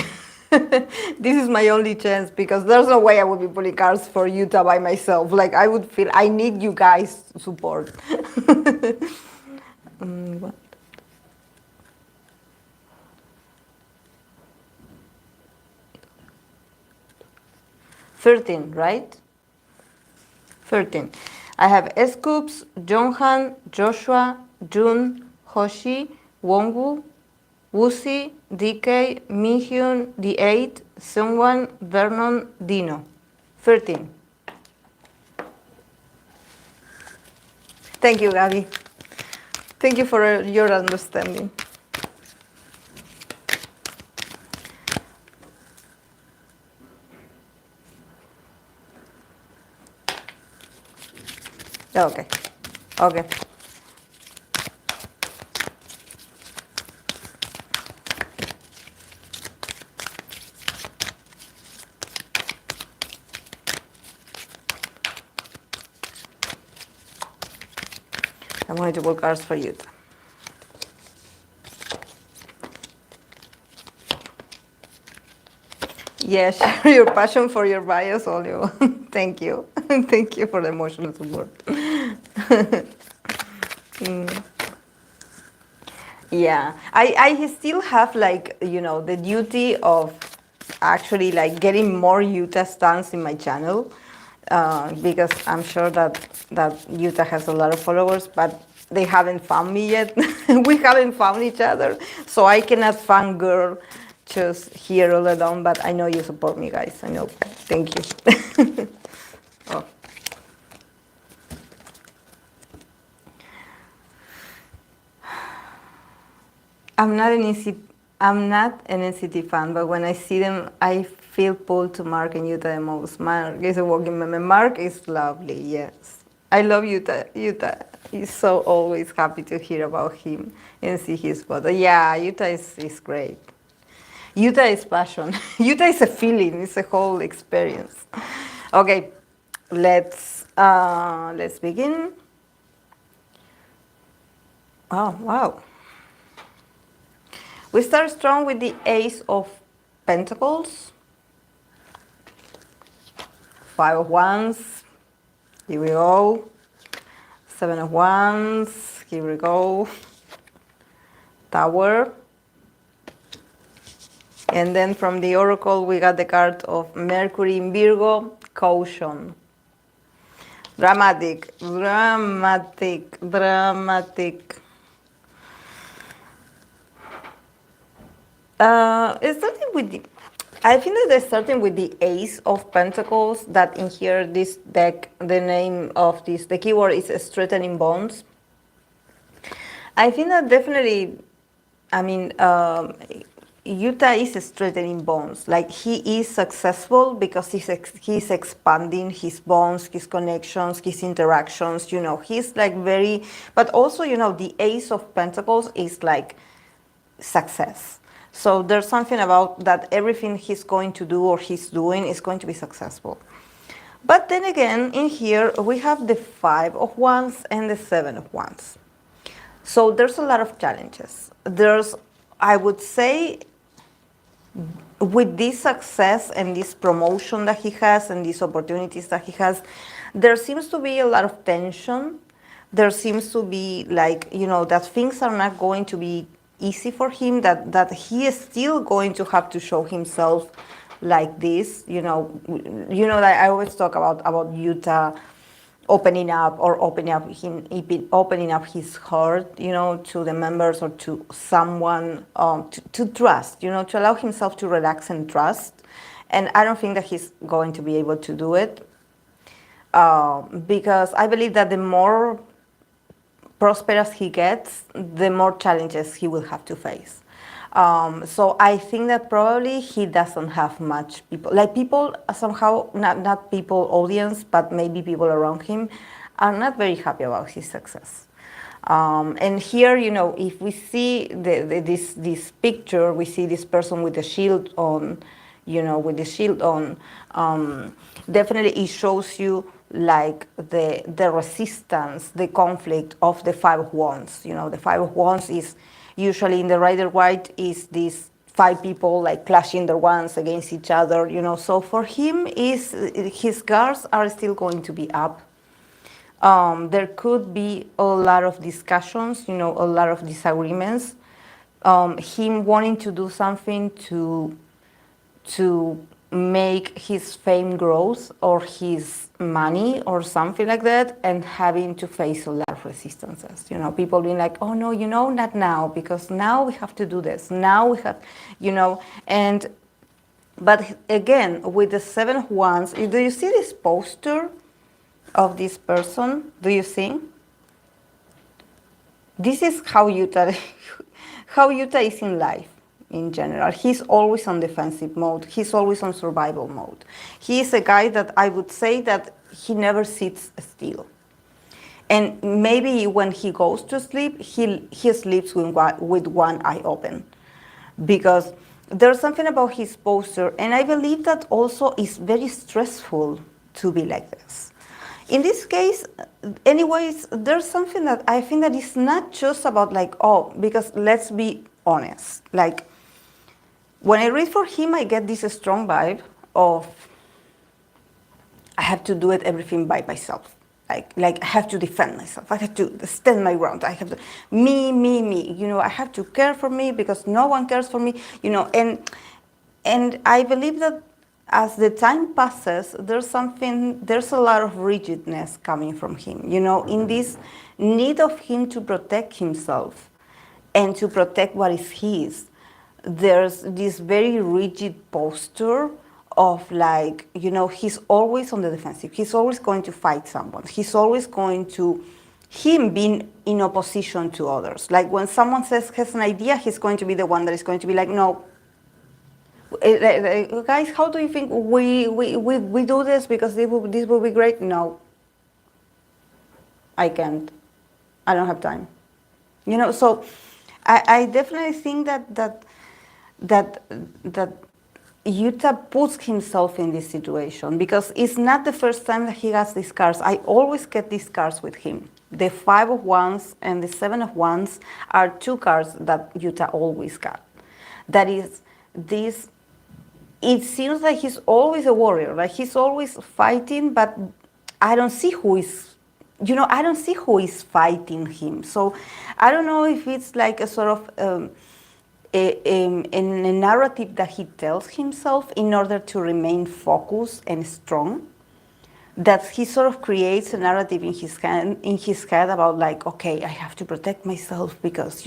This is my only chance, because there's no way I would be pulling cards for Yuta by myself. Like, I would feel I need you guys' support. What? 13, right? 13. I have Scoops, Jonghan, Joshua, Jun, Hoshi, Wongu, Wusi, DK, Minhyun, the 8, Seungwan, Vernon, Dino. 13. Thank you, Gabby. Thank you for your understanding. Okay. Okay. I'm going to pull cards for you. Yeah, share your passion for your bias, Olio. Thank you. Thank you for the emotional support. Yeah, I still have, like, you know, the duty of actually like getting more Yuta stans in my channel, because I'm sure that Yuta has a lot of followers, but they haven't found me yet. We haven't found each other, so I cannot fangirl just here all alone. But I know you support me, guys. I know. Thank you. I'm not an NCT, I'm not an NCT fan, but when I see them, I feel pulled to Mark and Yuta the most. Mark is a walking meme. Mark is lovely, yes. I love Yuta. Yuta is so always happy to hear about him and see his photo. Yeah, Yuta is great. Yuta is passion. Yuta is a feeling. It's a whole experience. Okay, let's begin. Oh wow. We start strong with the Ace of Pentacles, Five of Wands. Here we go. Seven of Wands. Here we go. Tower. And then from the Oracle, we got the card of Mercury in Virgo, Caution. Dramatic, dramatic, dramatic. Starting with the, I think that they're starting with the Ace of Pentacles, that in here, this deck, the name of this, the keyword is strengthening bonds. I think that definitely, I mean, Yuta is strengthening bonds. Like, he is successful because he's expanding his bonds, his connections, his interactions, you know, he's like very, but also, you know, the Ace of Pentacles is like success. So there's something about that everything he's going to do or he's doing is going to be successful. But then again, in here, we have the Five of Wands and the Seven of Wands. So there's a lot of challenges. There's, I would say, with this success and this promotion that he has and these opportunities that he has, there seems to be a lot of tension. There seems to be like, you know, that things are not going to be easy for him, that he is still going to have to show himself like this, you know, that I always talk about Yuta opening up or opening up his heart, you know, to the members or to someone, to trust, you know, to allow himself to relax and trust. And I don't think that he's going to be able to do it, because I believe that the more prosperous he gets, the more challenges he will have to face. So I think that probably he doesn't have much people, like people somehow, not people, audience, but maybe people around him are not very happy about his success. And here, you know, if we see this picture, we see this person with the shield on, you know, with the shield on, definitely it shows you like the resistance, the conflict of the Five of Wands. You know, the Five of Wands is usually in the Rider White is these five people like clashing their wands against each other, you know. So for him, his guards are still going to be up. There could be a lot of discussions, you know, a lot of disagreements. Him wanting to do something to make his fame growth or his money or something like that, and having to face a lot of resistances. You know, people being like, oh no, you know, not now, because now we have to do this. Now we have, you know, and, but again, with the Seven of Wands, do you see this poster of this person? Do you see? This is how Yuta, how Yuta is in life. In general, he's always on defensive mode. He's always on survival mode. He is a guy that I would say that he never sits still. And maybe when he goes to sleep, he sleeps with one eye open, because there's something about his posture, and I believe that also is very stressful to be like this. In this case, anyways, there's something that I think that is not just about like, oh, because let's be honest, like, when I read for him, I get this strong vibe of I have to do it everything by myself. Like I have to defend myself. I have to stand my ground. I have to, me. You know, I have to care for me because no one cares for me. You know, and I believe that as the time passes, there's a lot of rigidness coming from him. You know, in this need of him to protect himself and to protect what is his. There's this very rigid posture of like, you know, he's always on the defensive. He's always going to fight someone. He's always going to him being in opposition to others. Like when someone has an idea, he's going to be the one that is going to be like, no, guys, how do you think we do this because this will be great? No, I can't. I don't have time. So I definitely think that Yuta puts himself in this situation because it's not the first time that he has these cards. I always get these cards with him. The 5 of Wands and the 7 of Wands are 2 cards that Yuta always got. That is this. It seems like he's always a warrior, like he's always fighting, but I don't see who is, I don't see who is fighting him. So I don't know if it's like a sort of a narrative that he tells himself in order to remain focused and strong, that he sort of creates a narrative in his head about like, okay, I have to protect myself because,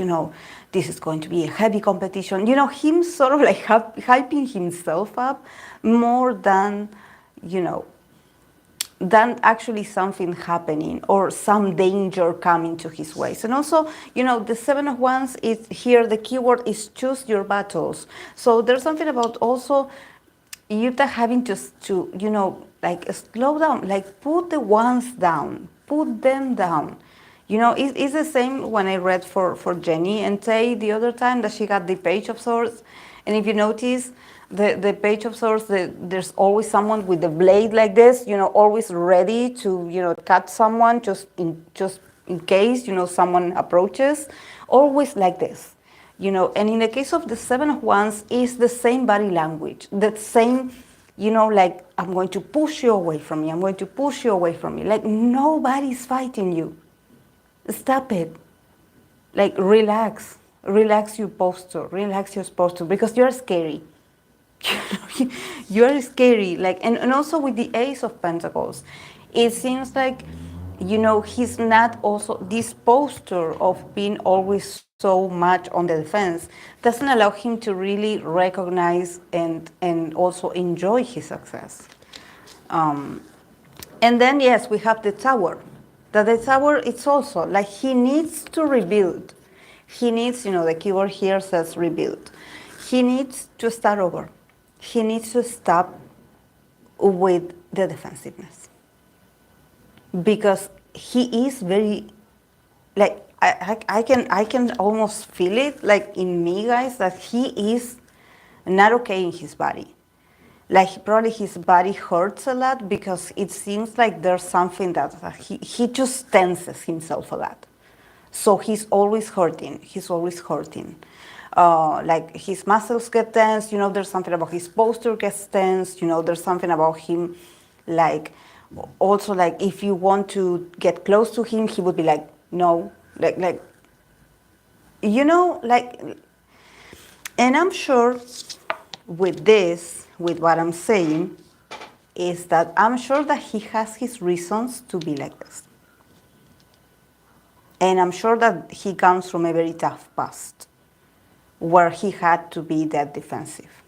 this is going to be a heavy competition. Him sort of like hyping himself up more than, than actually something happening or some danger coming to his ways. And also, the 7 of Wands is here, the keyword is choose your battles. So there's something about also Yuta having to like slow down, like put the wands down, put them down. It's the same when I read for Jenny and Tay the other time that she got the Page of Swords. And if you notice, the Page of Swords, there's always someone with the blade like this, always ready to, cut someone just in case, someone approaches, always like this. And in the case of the 7 of Wands, it's the same body language, that same, like, I'm going to push you away from me, I'm going to push you away from me. Like, nobody's fighting you. Stop it. Like, relax your posture, because you're scary. You're scary. Like, and also with the Ace of Pentacles, it seems like, he's not also, this posture of being always so much on the defense doesn't allow him to really recognize and also enjoy his success. And then, yes, we have the Tower. That the Tower, it's also like he needs to rebuild. He needs, the keyword here says rebuild. He needs to start over. He needs to stop with the defensiveness. Because he is very, like, I can almost feel it, like, in me, guys, that he is not okay in his body. Like, probably his body hurts a lot because it seems like there's something that he just tenses himself a lot. So he's always hurting. Like, his muscles get tense, there's something about his posture gets tense, there's something about him, like, also, like, if you want to get close to him, he would be like, no, like, and I'm sure with this, with what I'm saying, is that I'm sure that he has his reasons to be like this. And I'm sure that he comes from a very tough past where he had to be that defensive,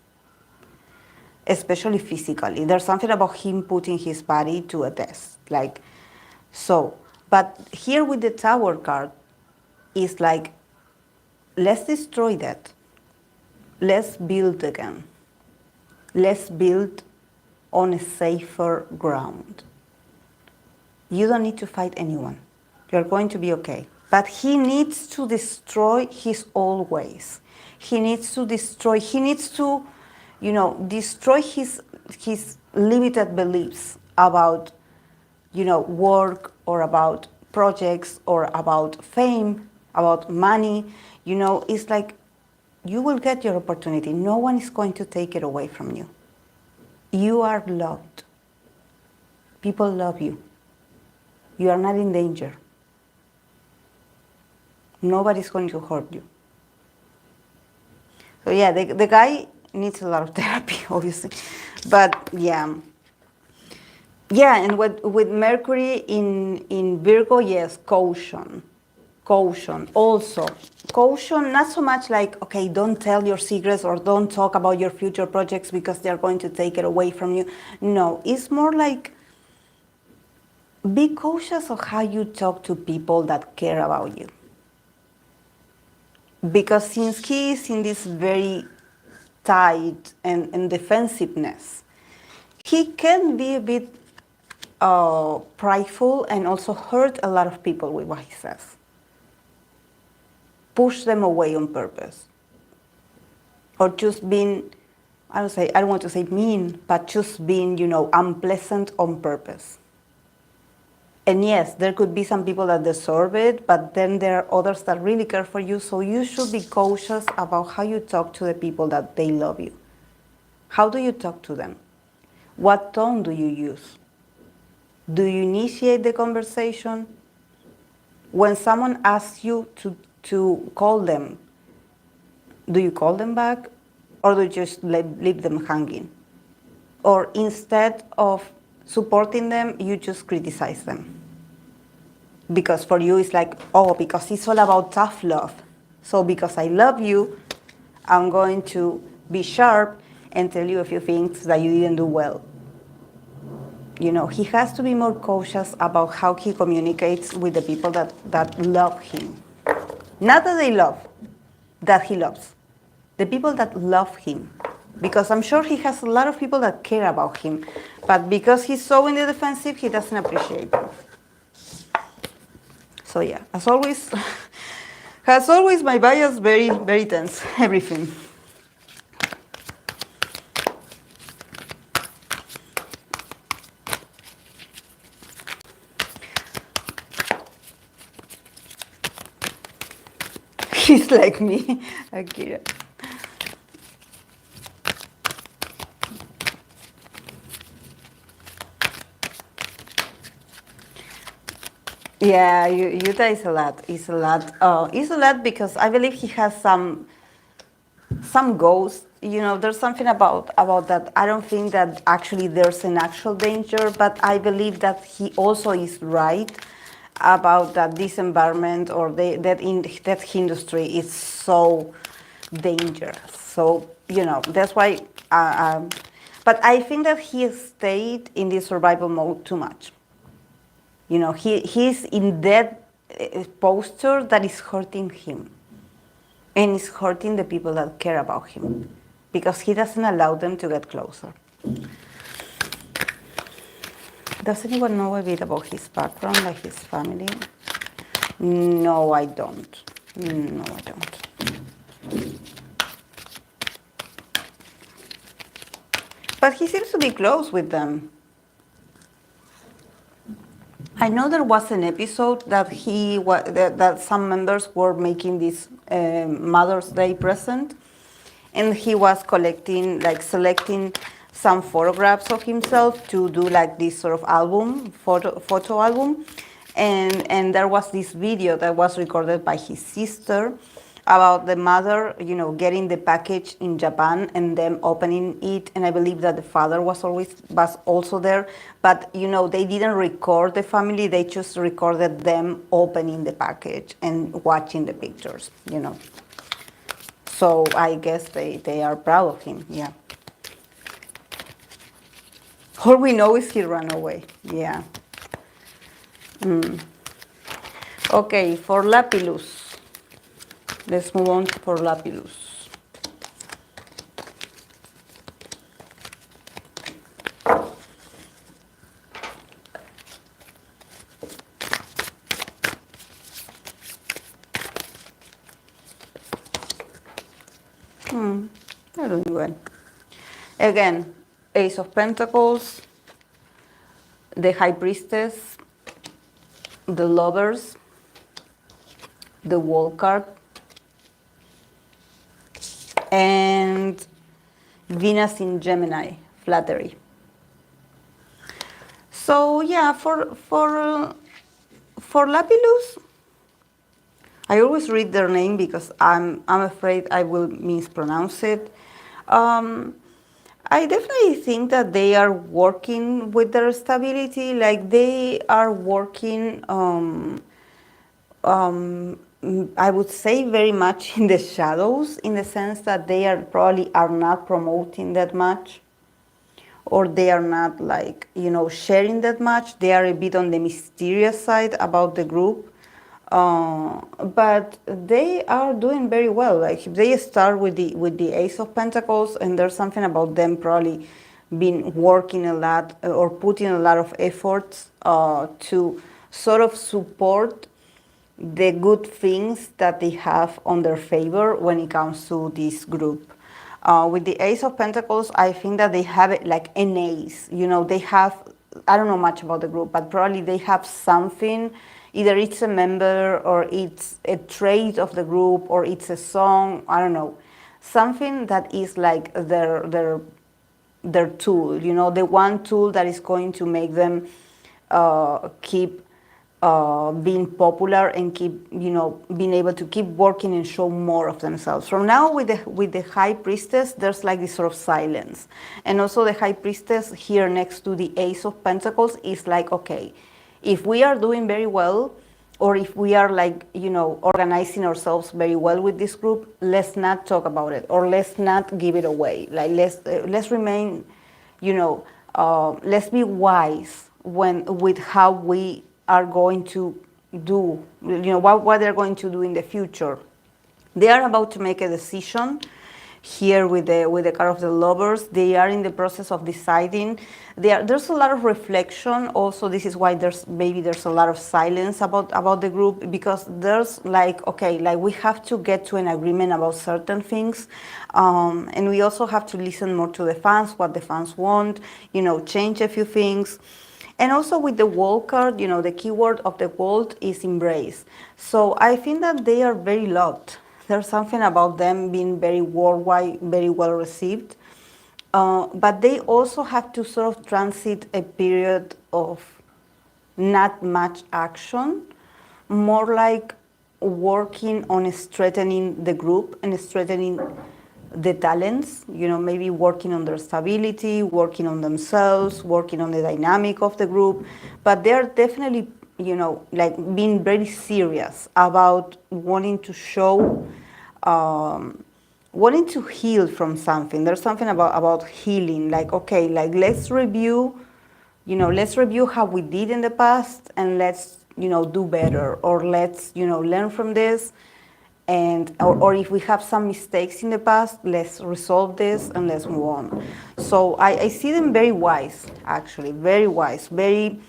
especially physically. There's something about him putting his body to a test, like, so. But here with the Tower card, it's like, let's destroy that. Let's build again. Let's build on a safer ground. You don't need to fight anyone. You're going to be okay. But he needs to destroy his old ways. He needs to destroy his limited beliefs about, work or about projects or about fame, about money. It's like, you will get your opportunity. No one is going to take it away from you. You are loved. People love you. You are not in danger. Nobody's going to hurt you. So yeah, the guy needs a lot of therapy, obviously. But yeah. Yeah, and with Mercury in Virgo, yes, caution. Also, caution, not so much like, okay, don't tell your secrets or don't talk about your future projects because they're going to take it away from you. No, it's more like, be cautious of how you talk to people that care about you. Because since he is in this very tight and defensiveness, he can be a bit prideful and also hurt a lot of people with what he says. Push them away on purpose. Or just being, I don't want to say mean, but just being, unpleasant on purpose. And yes, there could be some people that deserve it, but then there are others that really care for you. So you should be cautious about how you talk to the people that they love you. How do you talk to them? What tone do you use? Do you initiate the conversation? When someone asks you to call them, do you call them back? Or do you just leave them hanging? Or instead of supporting them, you just criticize them? Because for you, it's like, oh, because it's all about tough love. So because I love you, I'm going to be sharp and tell you a few things that you didn't do well. He has to be more cautious about how he communicates with the people that love him. Not that they love, that he loves. The people that love him. Because I'm sure he has a lot of people that care about him. But because he's so in the defensive, he doesn't appreciate them. So yeah, as always, my bias very, very tense, everything. He's like me, Akira. Yeah, Yuta is a lot. It's a lot. It's a lot because I believe he has some ghosts. There's something about that. I don't think that actually there's an actual danger, but I believe that he also is right about that this environment or that industry is so dangerous. So that's why. But I think that he stayed in this survival mode too much. He's in that posture that is hurting him. And it's hurting the people that care about him. Because he doesn't allow them to get closer. Does anyone know a bit about his background, like his family? No, I don't. No, I don't. But he seems to be close with them. I know there was an episode that that some members were making this Mother's Day present, and he was selecting some photographs of himself to do like this sort of photo album, and there was this video that was recorded by his sister about the mother, getting the package in Japan and them opening it. And I believe that the father was also there, but they didn't record the family; they just recorded them opening the package and watching the pictures. So I guess they are proud of him. Yeah. All we know is he ran away. Yeah. Okay, for Lapillus. Let's move on for Lapillus. They're doing well. Again, Ace of Pentacles, the High Priestess, the Lovers, the Wall card, and Venus in Gemini, Flattery. So yeah, for Lapillus, I always read their name because I'm afraid I will mispronounce it. I definitely think that they are working with their stability, like they are working, I would say very much in the shadows, in the sense that they probably are not promoting that much, or they are not like, sharing that much. They are a bit on the mysterious side about the group. But they are doing very well. Like if they start with the Ace of Pentacles, and there's something about them probably been working a lot or putting a lot of efforts to sort of support the good things that they have on their favor when it comes to this group. With the Ace of Pentacles, I think that they have it like an ace. They have, I don't know much about the group, but probably they have something. Either it's a member, or it's a trait of the group, or it's a song, I don't know. Something that is like their tool, the one tool that is going to make them keep being popular and keep, being able to keep working and show more of themselves. From now with the High Priestess, there's like this sort of silence. And also the High Priestess here next to the Ace of Pentacles is like, okay, if we are doing very well, or if we are like, organizing ourselves very well with this group, let's not talk about it, or let's not give it away. Like let's remain, let's be wise with how we are going to do, what they're going to do in the future. They are about to make a decision here with the card of the Lovers. They are in the process of deciding. There's a lot of reflection. Also, this is why there's a lot of silence about the group, because there's like, okay, like we have to get to an agreement about certain things, and we also have to listen more to the fans, what the fans want, change a few things. And also with the World card, the keyword of the World is embrace. So I think that they are very loved. There's something about them being very worldwide, very well received. But they also have to sort of transit a period of not much action, more like working on strengthening the group and strengthening the talents, maybe working on their stability, working on themselves, working on the dynamic of the group. But they're definitely, like being very serious about wanting to show, wanting to heal from something. There's something about healing, like, okay, like let's review how we did in the past, and let's, do better, or let's, learn from this. And or if we have some mistakes in the past, let's resolve this and let's move on. So I see them very wise, actually, very wise, very,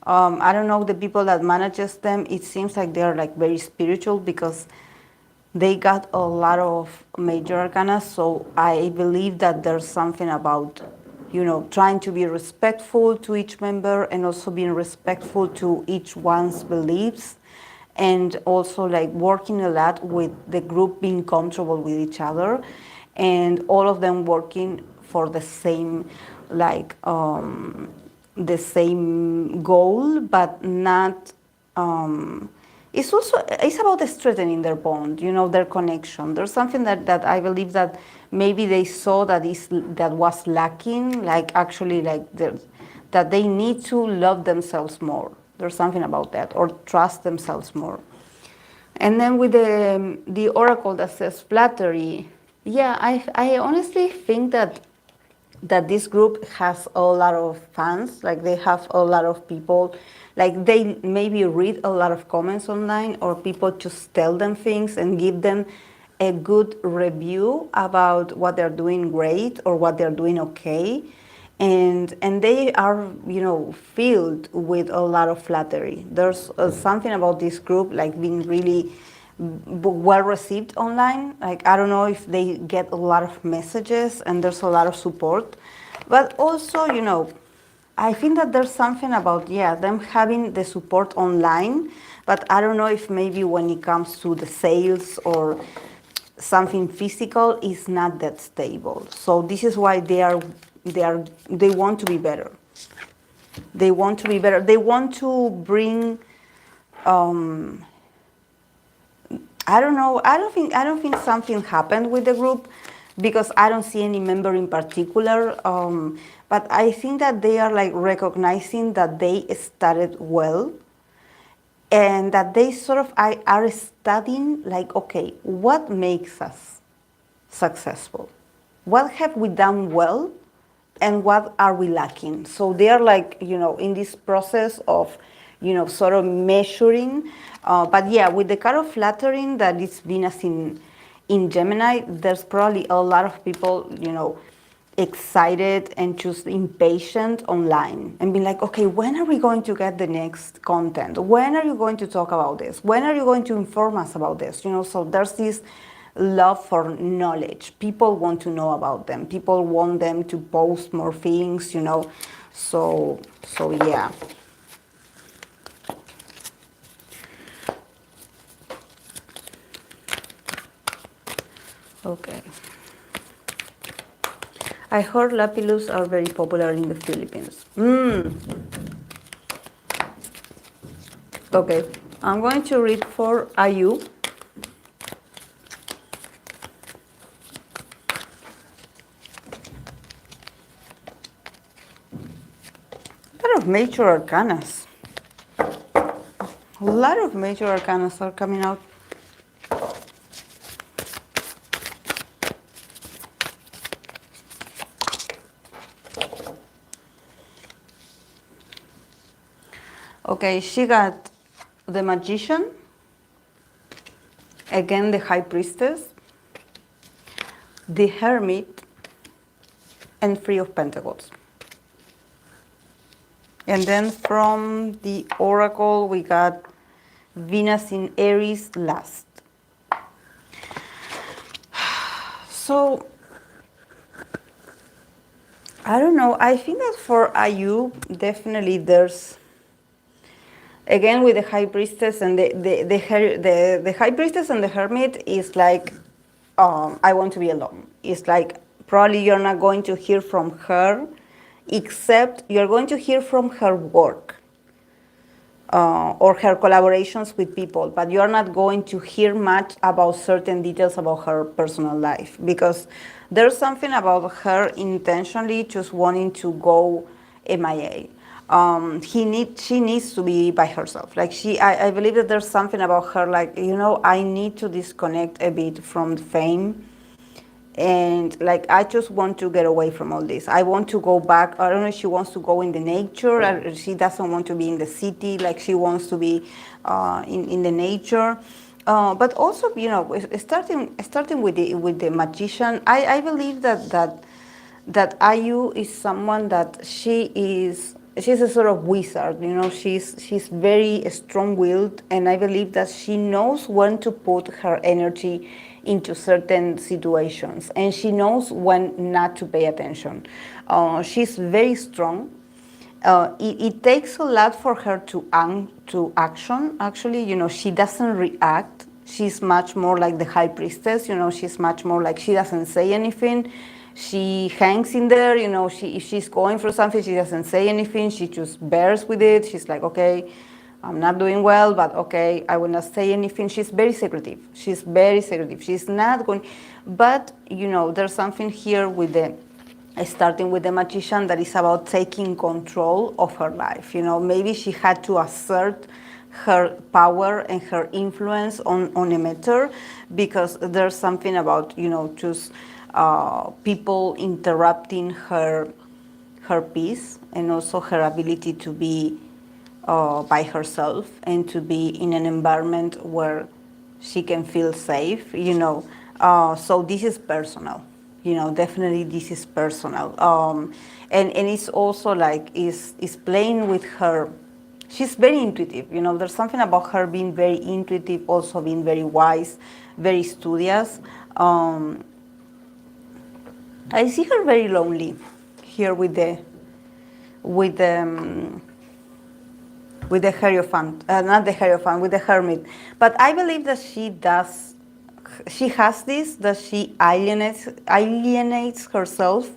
I don't know, the people that manages them, it seems like they're like very spiritual, because they got a lot of major arcana. So I believe that there's something about, trying to be respectful to each member, and also being respectful to each one's beliefs, and also like working a lot with the group being comfortable with each other, and all of them working for the same, like the same goal, but not. It's about strengthening their bond, their connection. There's something that I believe that maybe they saw that was lacking, like actually like that they need to love themselves more. There's something about that, or trust themselves more. And then with the oracle that says flattery, yeah, I honestly think that this group has a lot of fans. Like they have a lot of people, like they maybe read a lot of comments online, or people just tell them things and give them a good review about what they're doing great or what they're doing okay. And they are, filled with a lot of flattery. There's something about this group like being really well received online. Like I don't know if they get a lot of messages and there's a lot of support, but also, I think that there's something about, them having the support online, but I don't know if maybe when it comes to the sales or something physical is not that stable. So this is why they want to be better. They want to be better. They want to bring, I don't know. I don't think something happened with the group, because I don't see any member in particular. But I think that they are like recognizing that they started well, and that they sort of are studying like, okay, what makes us successful? What have we done well and what are we lacking. So they are like, in this process of, sort of measuring. But yeah, with the kind of flattering that is Venus in Gemini, there's probably a lot of people, excited and just impatient online and being like, okay, when are we going to get the next content? When are you going to talk about this? When are you going to inform us about this? So there's this love for knowledge. People want to know about them. People want them to post more things, So yeah. Okay. I heard Lapillus are very popular in the Philippines. Okay. I'm going to read for IU. A lot of major arcanas. A lot of major arcanas are coming out. Okay, she got the Magician, again the High Priestess, the Hermit, and Three of Pentacles. And then from the Oracle, we got Venus in Aries last. So, I don't know. I think that for IU, definitely there's, again with the High Priestess and the High Priestess and the Hermit is like, I want to be alone. It's like probably you're not going to hear from her, except you're going to hear from her work. Or her collaborations with people, but you're not going to hear much about certain details about her personal life, because there's something about her intentionally just wanting to go MIA. She needs to be by herself. Like I believe that there's something about her, like, I need to disconnect a bit from fame, and like I just want to get away from all this. I want to go back. I don't know if she wants to go in the nature, or she doesn't want to be in the city. Like she wants to be in the nature. But also, starting with the Magician, I believe that IU is someone that she's a sort of wizard. She's very strong-willed, and I believe that she knows when to put her energy into certain situations, and she knows when not to pay attention. She's very strong. It takes a lot for her to action. Actually, she doesn't react. She's much more like the High Priestess. She's much more like she doesn't say anything. She hangs in there. If she's going for something, she doesn't say anything. She just bears with it. She's like, okay, I'm not doing well, but okay, I will not say anything. She's very secretive. She's not going, but there's something here with starting with the Magician that is about taking control of her life. Maybe she had to assert her power and her influence on a matter, because there's something about, just people interrupting her peace, and also her ability to be by herself and to be in an environment where she can feel safe, so this is personal, definitely this is personal. And it's also like, is playing with her. She's very intuitive, there's something about her being very intuitive, also being very wise, very studious. I see her very lonely here with the Hierophant, not the Hierophant, with the Hermit. But I believe that she has this, that she alienates herself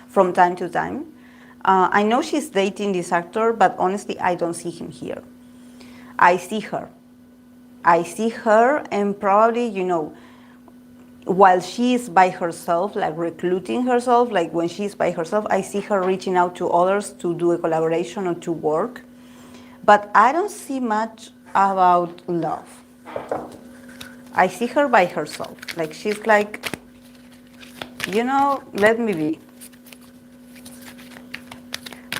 from time to time. I know she's dating this actor, but honestly, I don't see him here. I see her. And probably, while she is by herself, like recluting herself, like when she's by herself, I see her reaching out to others to do a collaboration or to work. But I don't see much about love. I see her by herself. Like she's like, let me be.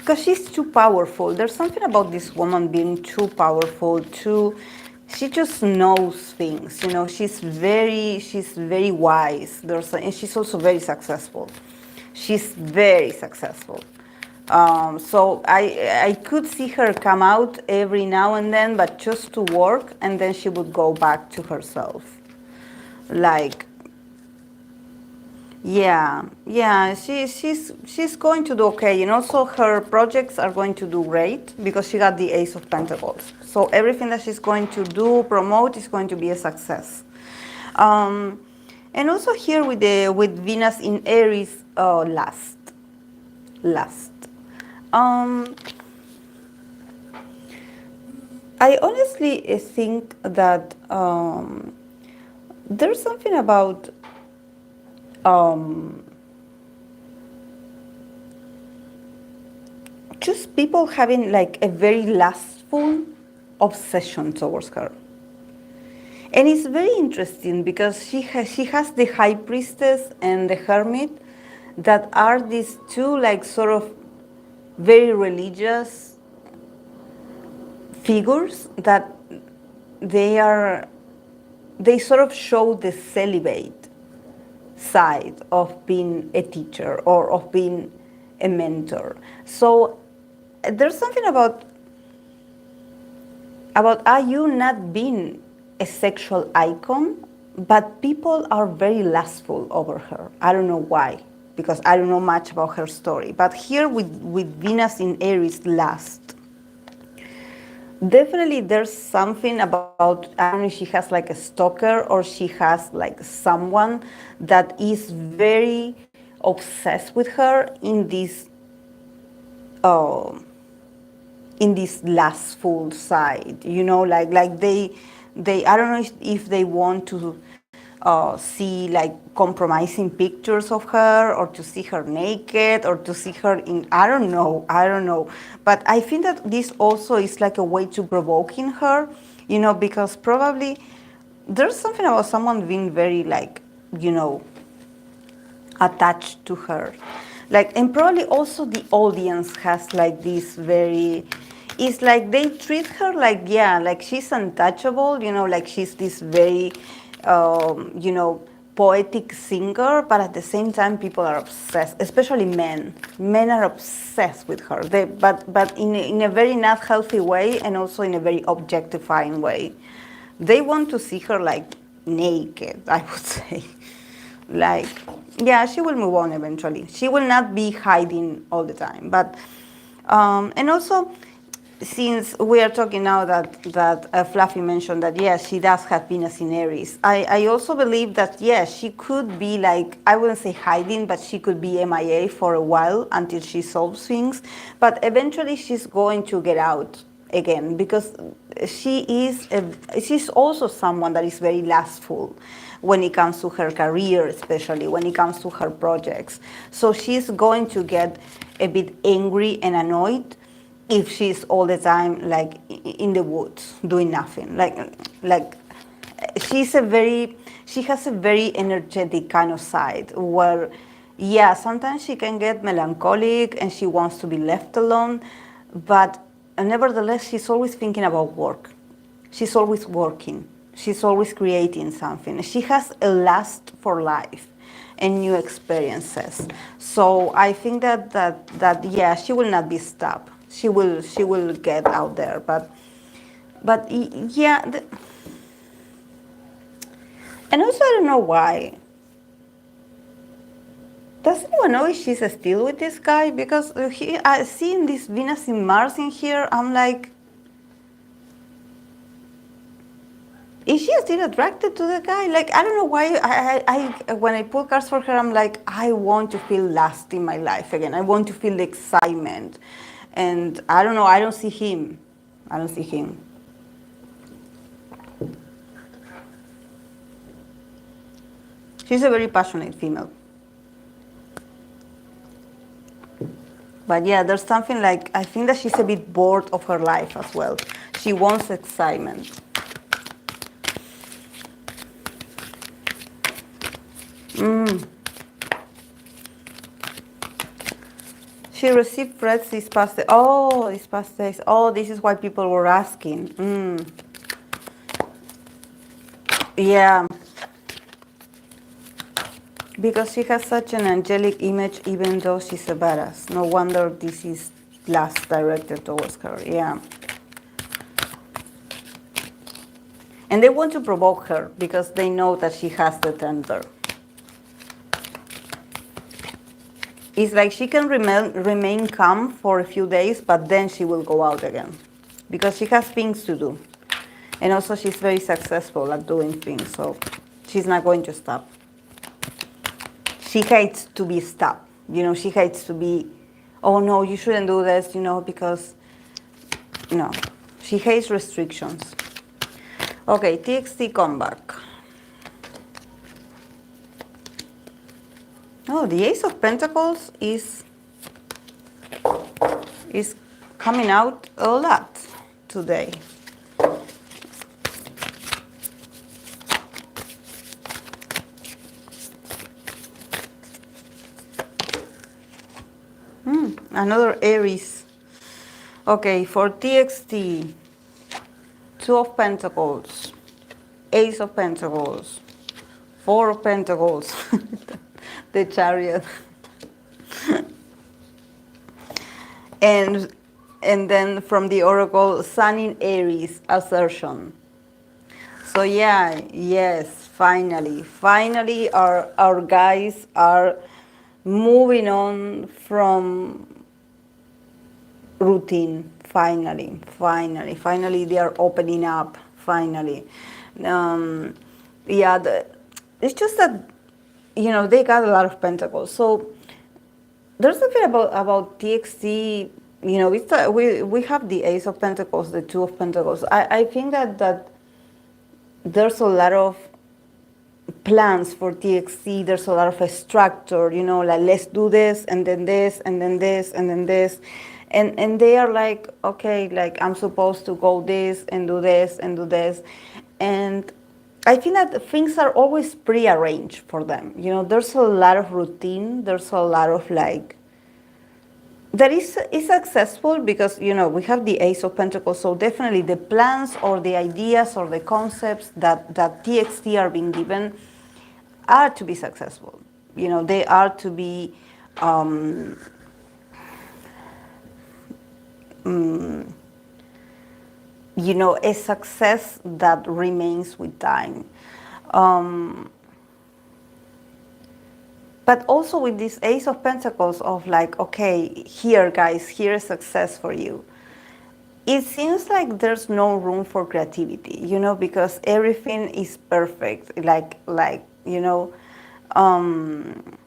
because she's too powerful. There's something about this woman being too powerful, too. She just knows things, you know. She's very wise. And she's also very successful. She's very successful. So I could see her come out every now and then, but just to work, and then she would go back to herself. Like, yeah, she's going to do okay, and also her projects are going to do great because she got the Ace of Pentacles. So everything that she's going to do, promote, is going to be a success. And also here with Venus in Aries, last. I honestly think that there's something about just people having like a very lustful obsession towards her. And it's very interesting because she has the High Priestess and the Hermit that are these two like sort of very religious figures that they sort of show the celibate side of being a teacher or of being a mentor. So there's something about IU not being a sexual icon, but people are very lustful over her. I don't know why, because I don't know much about her story. But here with Venus in Aries lust, definitely there's something about, I don't know if she has like a stalker or she has like someone that is very obsessed with her in this lustful side, you know, like they I don't know if they want to see like compromising pictures of her, or to see her naked, or to see her in, I don't know, but I think that this also is like a way to provoking her, you know, because probably there's something about someone being very like, you know, attached to her. Like, and probably also the audience has like this very, it's like they treat her like, yeah, like she's untouchable, you know, like she's this very, you know, poetic singer, but at the same time people are obsessed, especially men. Men are obsessed with her, but in a very not healthy way, and also in a very objectifying way. They want to see her like naked, I would say. Like, yeah, she will move on eventually. She will not be hiding all the time. But and also, since we are talking now that Fluffy mentioned that, yes, she does have Venus in Aries, I also believe that, yes, she could be like, I wouldn't say hiding, but she could be MIA for a while until she solves things. But eventually she's going to get out again, because she's also someone that is very lustful when it comes to her career, especially when it comes to her projects. So she's going to get a bit angry and annoyed if she's all the time like in the woods doing nothing. Like she has a very energetic kind of side where, yeah, sometimes she can get melancholic and she wants to be left alone, but nevertheless she's always thinking about work. She's always working. She's always creating something. She has a lust for life and new experiences. So I think that yeah, she will not be stopped. She will get out there. But yeah, and also I don't know why. Does anyone know if she's still with this guy? Because seeing this Venus in Mars in here, I'm like, is she still attracted to the guy? Like, I don't know why. I when I pull cards for her, I'm like, I want to feel lust in my life again. I want to feel the excitement, and I don't know. I don't see him. I don't see him. She's a very passionate female. But yeah, there's something like, I think that she's a bit bored of her life as well. She wants excitement. She received threats these past days. Oh, these past days. Oh, this is why people were asking. Yeah. Because she has such an angelic image, even though she's a badass. No wonder this is last directed towards her. Yeah. And they want to provoke her because they know that she has the temper. It's like she can remain calm for a few days, but then she will go out again because she has things to do. And also she's very successful at doing things, so she's not going to stop. She hates to be stopped. You know, she hates to be, oh no, you shouldn't do this, you know, because, no. She hates restrictions. Okay, TXT comeback. Oh, the Ace of Pentacles is coming out a lot today. Another Aries. Okay, for TXT, Two of Pentacles, Ace of Pentacles, Four of Pentacles, the Chariot, and then from the Oracle, Sun in Aries, Assertion. So yeah, yes, finally our guys are moving on from routine. Finally they are opening up. Finally, yeah. It's just that, you know, they got a lot of pentacles. So there's something about TXT. You know, we have the Ace of Pentacles, the Two of Pentacles. I think that there's a lot of plans for TXT. There's a lot of a structure, you know, like let's do this and then this and then this and then this. And they are like, okay, like I'm supposed to go this and do this and do this. And I think that things are always prearranged for them. You know, there's a lot of routine. There's a lot of like, that is successful because, you know, we have the Ace of Pentacles. So definitely the plans or the ideas or the concepts that TXT are being given are to be successful. You know, they are to be you know, a success that remains with time. But also with this Ace of Pentacles of like, okay, here guys, here's success for you. It seems like there's no room for creativity, you know, because everything is perfect, like you know. And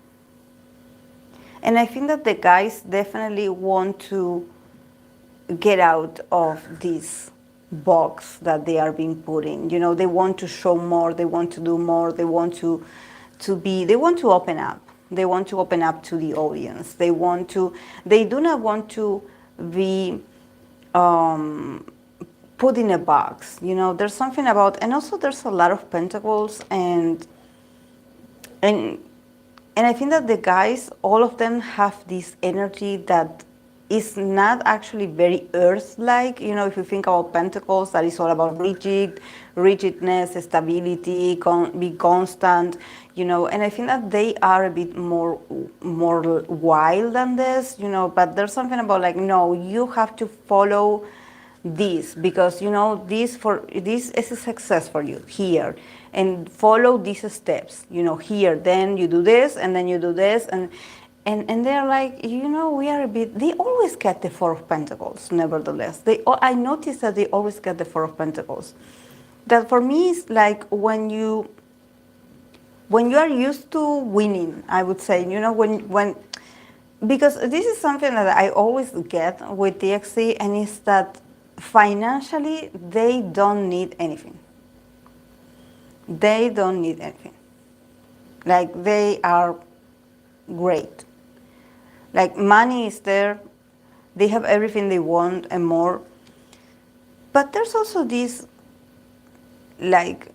I think that the guys definitely want to get out of this box that they are being put in. You know, they want to show more, they want to do more, they want to open up. They want to open up to the audience. They do not want to be put in a box. You know, there's something about, and also there's a lot of pentacles and I think that the guys, all of them have this energy that is not actually very earth-like. You know, if you think about pentacles, that is all about rigidness, stability, be constant, you know. And I think that they are a bit more wild than this, you know. But there's something about like, no, you have to follow this because, you know, this is a success for you here, and follow these steps, you know, here, then you do this and then you do this, and they're like, you know, we are a bit, they always get the Four of Pentacles. Nevertheless, I noticed that they always get the Four of Pentacles. That for me is like when you are used to winning, I would say, you know, when because this is something that I always get with TXT, and it's that financially they don't need anything. They don't need anything. Like, they are great. Like, money is there, they have everything they want and more. But there's also this, like,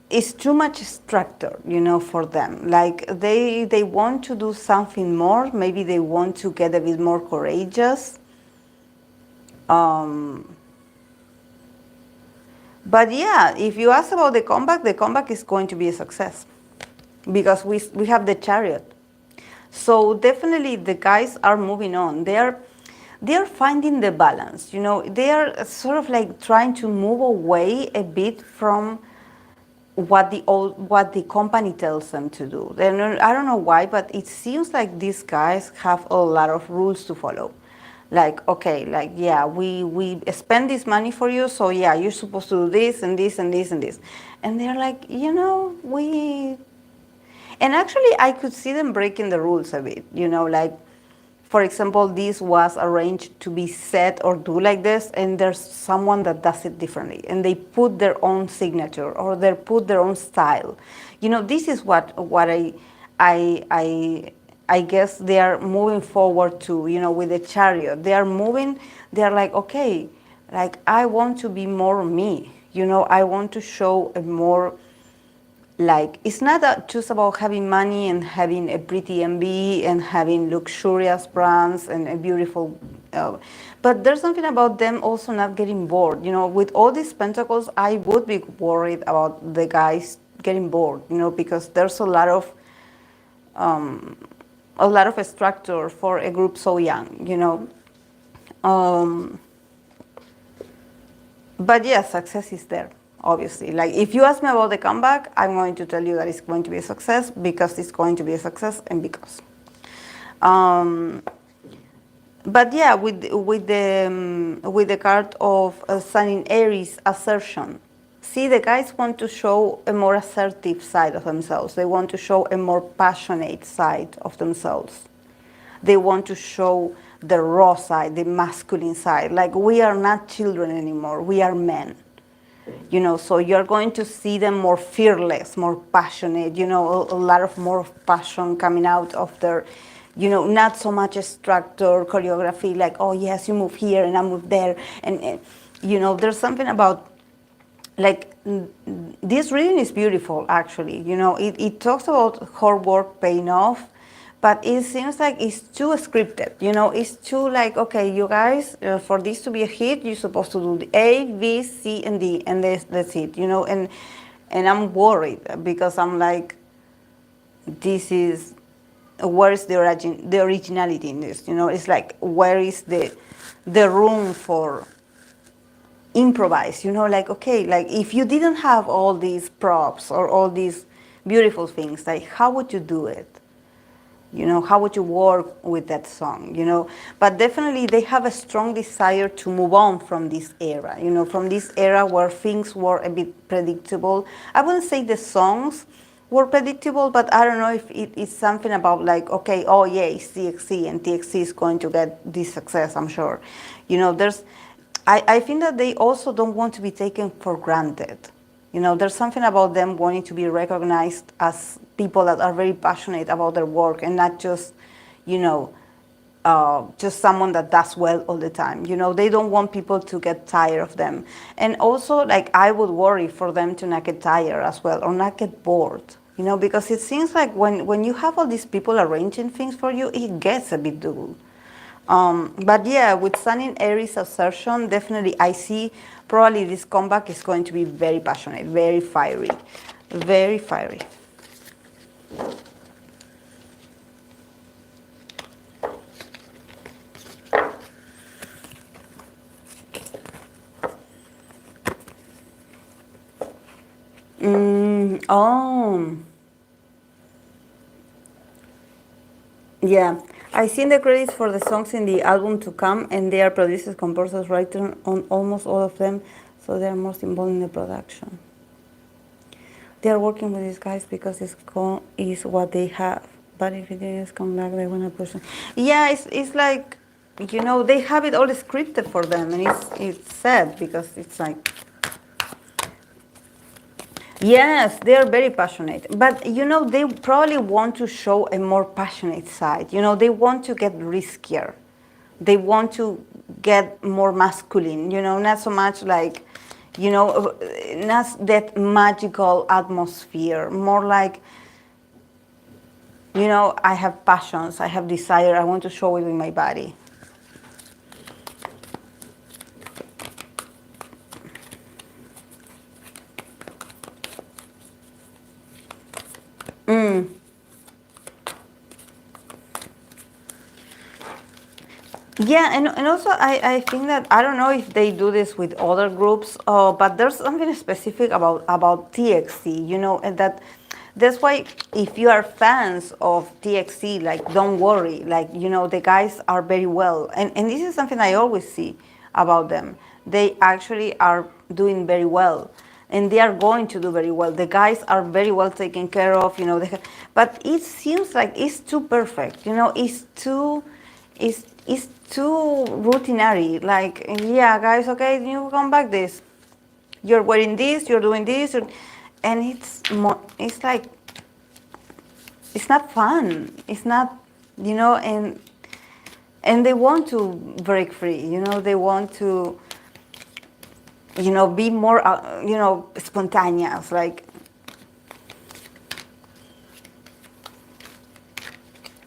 it's too much structure, for them. Like they want to do something more. Maybe they want to get a bit more courageous. But yeah, if you ask about the comeback is going to be a success because we have the chariot. So definitely the guys are moving on. They are finding the balance. They are sort of like trying to move away a bit from what the company tells them to do. And I don't know why, but it seems like these guys have a lot of rules to follow. Like, okay, like, yeah, we spend this money for you, so yeah, you're supposed to do this and this and this and this. And they're like, and actually I could see them breaking the rules a bit, like, for example, this was arranged to be said or do like this, and there's someone that does it differently, and they put their own signature or they put their own style. This is what I guess they are moving forward to. With the chariot, they are like, okay, like I want to be more me. I want to show a more, like, it's not just about having money and having a pretty MB and having luxurious brands and a beautiful, but there's something about them also not getting bored. With all these pentacles, I would be worried about the guys getting bored, because there's a lot of structure for a group so young. But yeah, success is there, obviously. Like, if you ask me about the comeback, I'm going to tell you that it's going to be a success because it's going to be a success and because. But yeah, with the card of Sun in Aries, assertion. See, the guys want to show a more assertive side of themselves. They want to show a more passionate side of themselves. They want to show the raw side, the masculine side. Like, we are not children anymore. We are men. So you're going to see them more fearless, more passionate, a lot of more passion coming out of their, not so much structure, choreography, like, oh yes, you move here and I move there. And there's something about, like, this reading is beautiful, actually. It talks about hard work paying off, but it seems like it's too scripted. It's too like, okay, you guys, for this to be a hit, you're supposed to do the A, B, C, and D, and that's it. And I'm worried because I'm like, this is, where is the originality in this? It's like, where is the room for improvise? Like, okay, like, if you didn't have all these props or all these beautiful things, like, how would you do it? How would you work with that song? But definitely they have a strong desire to move on from this era, from this era where things were a bit predictable. I wouldn't say the songs were predictable, but I don't know if it's something about, like, okay, oh yeah, it's TXT, and TXT is going to get this success, I'm sure. I think that they also don't want to be taken for granted. There's something about them wanting to be recognized as people that are very passionate about their work and not just, just someone that does well all the time. They don't want people to get tired of them. And also, like, I would worry for them to not get tired as well or not get bored. Because it seems like when you have all these people arranging things for you, it gets a bit dull. But yeah, with Sun in Aries assertion, definitely I see probably this comeback is going to be very passionate, very fiery, very fiery. Yeah, I seen the credits for the songs in the album to come, and they are producers, composers, writers on almost all of them, so they are most involved in the production. They are working with these guys because it's what they have. But if it is come back, they want to push it. Yeah, it's like, they have it all scripted for them, and it's sad because it's like, yes, they are very passionate. But, they probably want to show a more passionate side. They want to get riskier. They want to get more masculine, not so much like, you know, not that magical atmosphere, more like, you know, I have passions, I have desire, I want to show it in my body. Yeah, and also I think that I don't know if they do this with other groups, but there's something specific about TXT, you know, and that's why if you are fans of TXT, like don't worry, like you know the guys are very well, and this is something I always see about them. They actually are doing very well, and they are going to do very well. The guys are very well taken care of, you know. But it seems like it's too perfect, you know. It's too routinary. Like, yeah, guys, okay, you come back this. You're wearing this, you're doing this, and it's more. It's like it's not fun. It's not, you know, and they want to break free. You know, they want to, you know, be more, you know, spontaneous. Like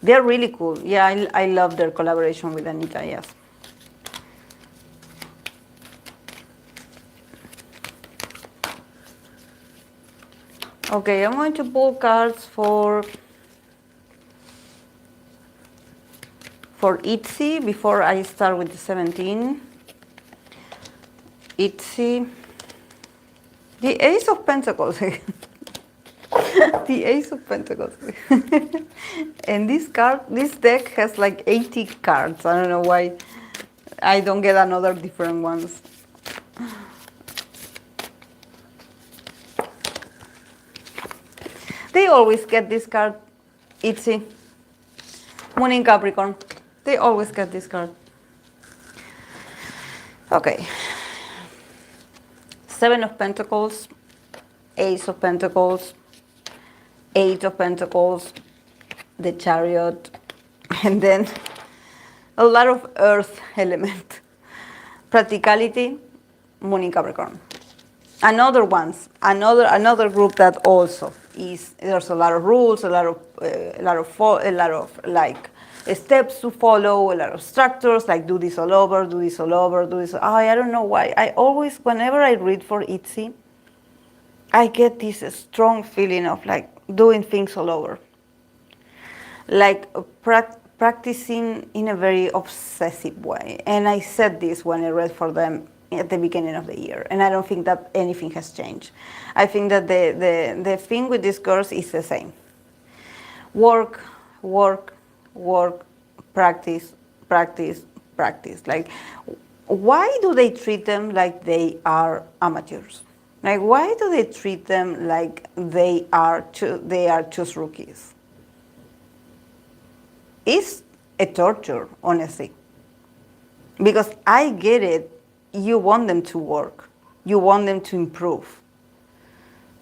they're really cool. Yeah, I love their collaboration with Anita. Yes. Okay, I'm going to pull cards for ITZY before I start with the 17. ITZY. The Ace of Pentacles. The Ace of Pentacles. And this deck has like 80 cards. I don't know why I don't get another different ones. They always get this card, ITZY. Moon in Capricorn. They always get this card. Okay. Seven of Pentacles, Ace of Pentacles, Eight of Pentacles, the Chariot, and then a lot of earth element. Practicality, Moon in Capricorn. Another group that also is, there's a lot of rules, a lot of like steps to follow, a lot of structures, like do this all over, do this all over, do this. I don't know why. I always, whenever I read for ITZY, I get this strong feeling of like doing things all over. Like practicing in a very obsessive way. And I said this when I read for them at the beginning of the year, and I don't think that anything has changed. I think that the thing with these girls is the same. Work, work, work, practice, practice, practice. Like, why do they treat them like they are amateurs? Like, why do they treat them like they are just rookies? It's a torture, honestly. Because I get it, you want them to work, you want them to improve.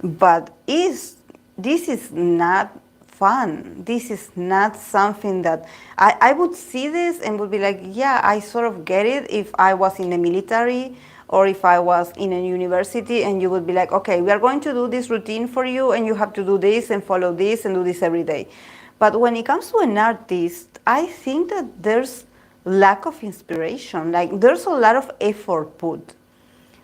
But this is not fun. This is not something that I would see this and would be like, yeah, I sort of get it if I was in the military or if I was in a university and you would be like, okay, we are going to do this routine for you and you have to do this and follow this and do this every day. But when it comes to an artist, I think that there's lack of inspiration. Like there's a lot of effort put,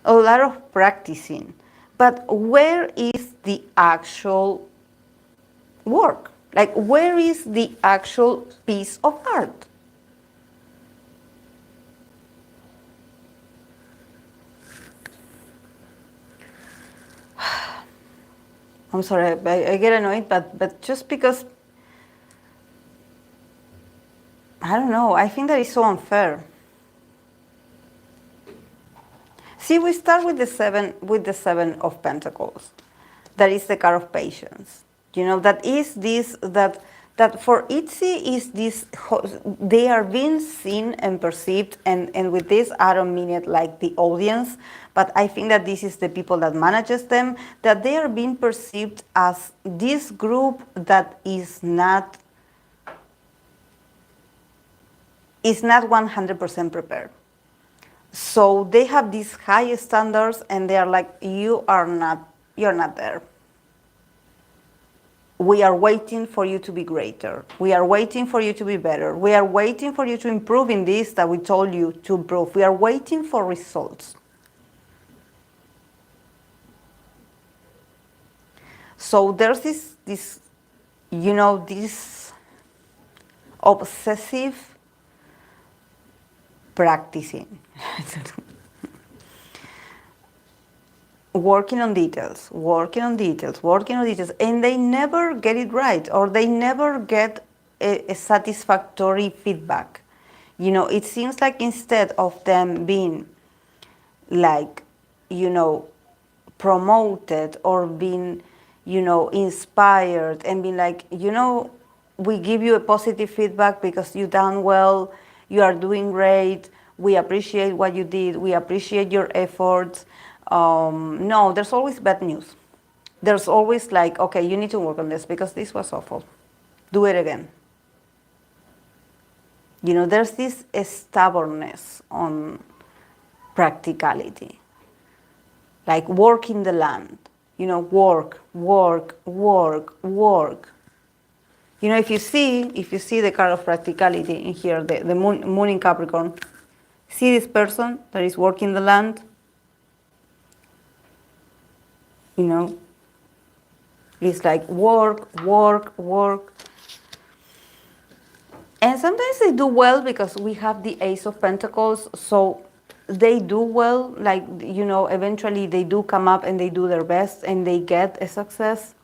a lot of practicing. But where is the actual work? Like where is the actual piece of art? I'm sorry, I get annoyed, but just because, I don't know, I think that is so unfair. See, we start with the seven of Pentacles. That is the card of patience. You know, that is this, that for ITZY is this, they are being seen and perceived, and with this, I don't mean it like the audience, but I think that this is the people that manages them, that they are being perceived as this group that is not 100% prepared. So they have these high standards, and they are like, you're not there. We are waiting for you to be greater. We are waiting for you to be better. We are waiting for you to improve in this that we told you to improve. We are waiting for results. So there's this this obsessive practicing. Working on details, working on details, working on details, and they never get it right, or they never get a satisfactory feedback. It seems like instead of them being like, promoted or being, inspired and being like, we give you a positive feedback because you done well, you are doing great, we appreciate what you did, we appreciate your efforts. No, there's always bad news. There's always like, okay, you need to work on this because this was awful. Do it again. There's this stubbornness on practicality. Like work in the land. Work, work, work, work. If you see the card of practicality in here, the moon in Capricorn, see this person that is working the land. It's like work, work, work. And sometimes they do well because we have the Ace of Pentacles, so they do well, like, eventually they do come up and they do their best and they get a success.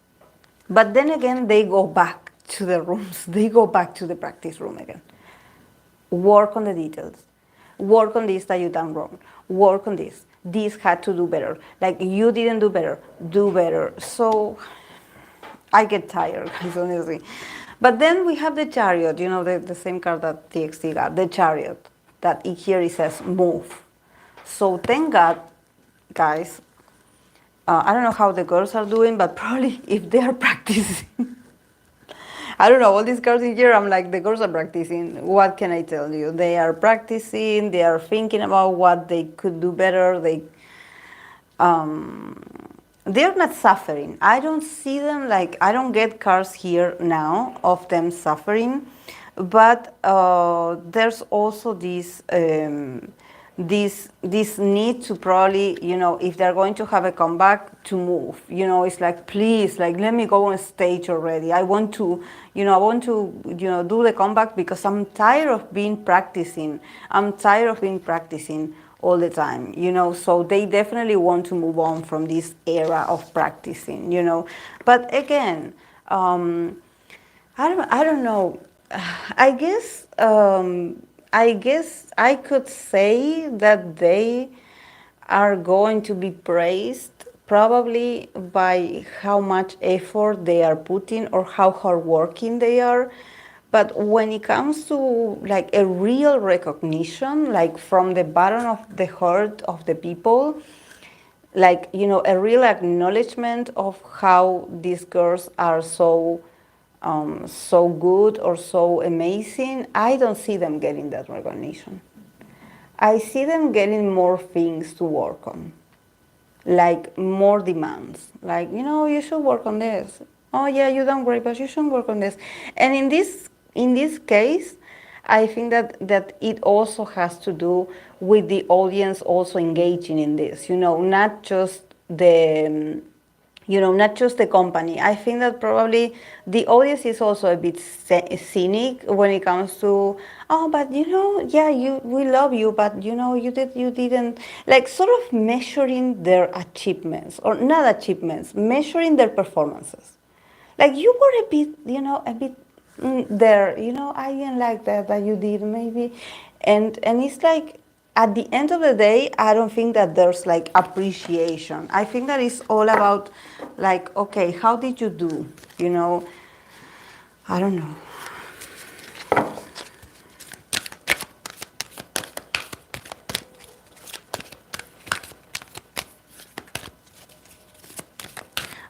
But then again, they go back to the rooms. They go back to the practice room again. Work on the details. Work on this that you done wrong. Work on this. This had to do better. Like, you didn't do better. Do better. So I get tired, guys, honestly. But then we have the Chariot, the same card that TXT got, the Chariot, that here it says move. So thank God, guys, I don't know how the girls are doing, but probably if they are practicing, I don't know, all these cards in here, I'm like, the girls are practicing. What can I tell you? They are practicing, they are thinking about what they could do better, they're not suffering. I don't see them like, I don't get cards here now of them suffering, but there's also this need to probably, if they're going to have a comeback, to move. It's like, please, like, let me go on stage already. I want to, do the comeback because I'm tired of being practicing. I'm tired of being practicing all the time, so they definitely want to move on from this era of practicing, But again, I don't know. I guess I could say that they are going to be praised probably by how much effort they are putting or how hardworking they are. But when it comes to like a real recognition, like from the bottom of the heart of the people, like, a real acknowledgement of how these girls are so good or so amazing, I don't see them getting that recognition. I see them getting more things to work on, like more demands, like, you should work on this. Oh yeah, you done great, but you should work on this. And in this case, I think that it also has to do with the audience also engaging in this, not just not just the company. I think that probably the audience is also a bit cynic when it comes to, oh, but yeah, we love you, but you didn't, like, sort of measuring their achievements, or not achievements, measuring their performances. Like, you were a bit there, I didn't like that you did, maybe. And it's like, at the end of the day, I don't think that there's like appreciation. I think that it's all about like, okay, how did you do? I don't know.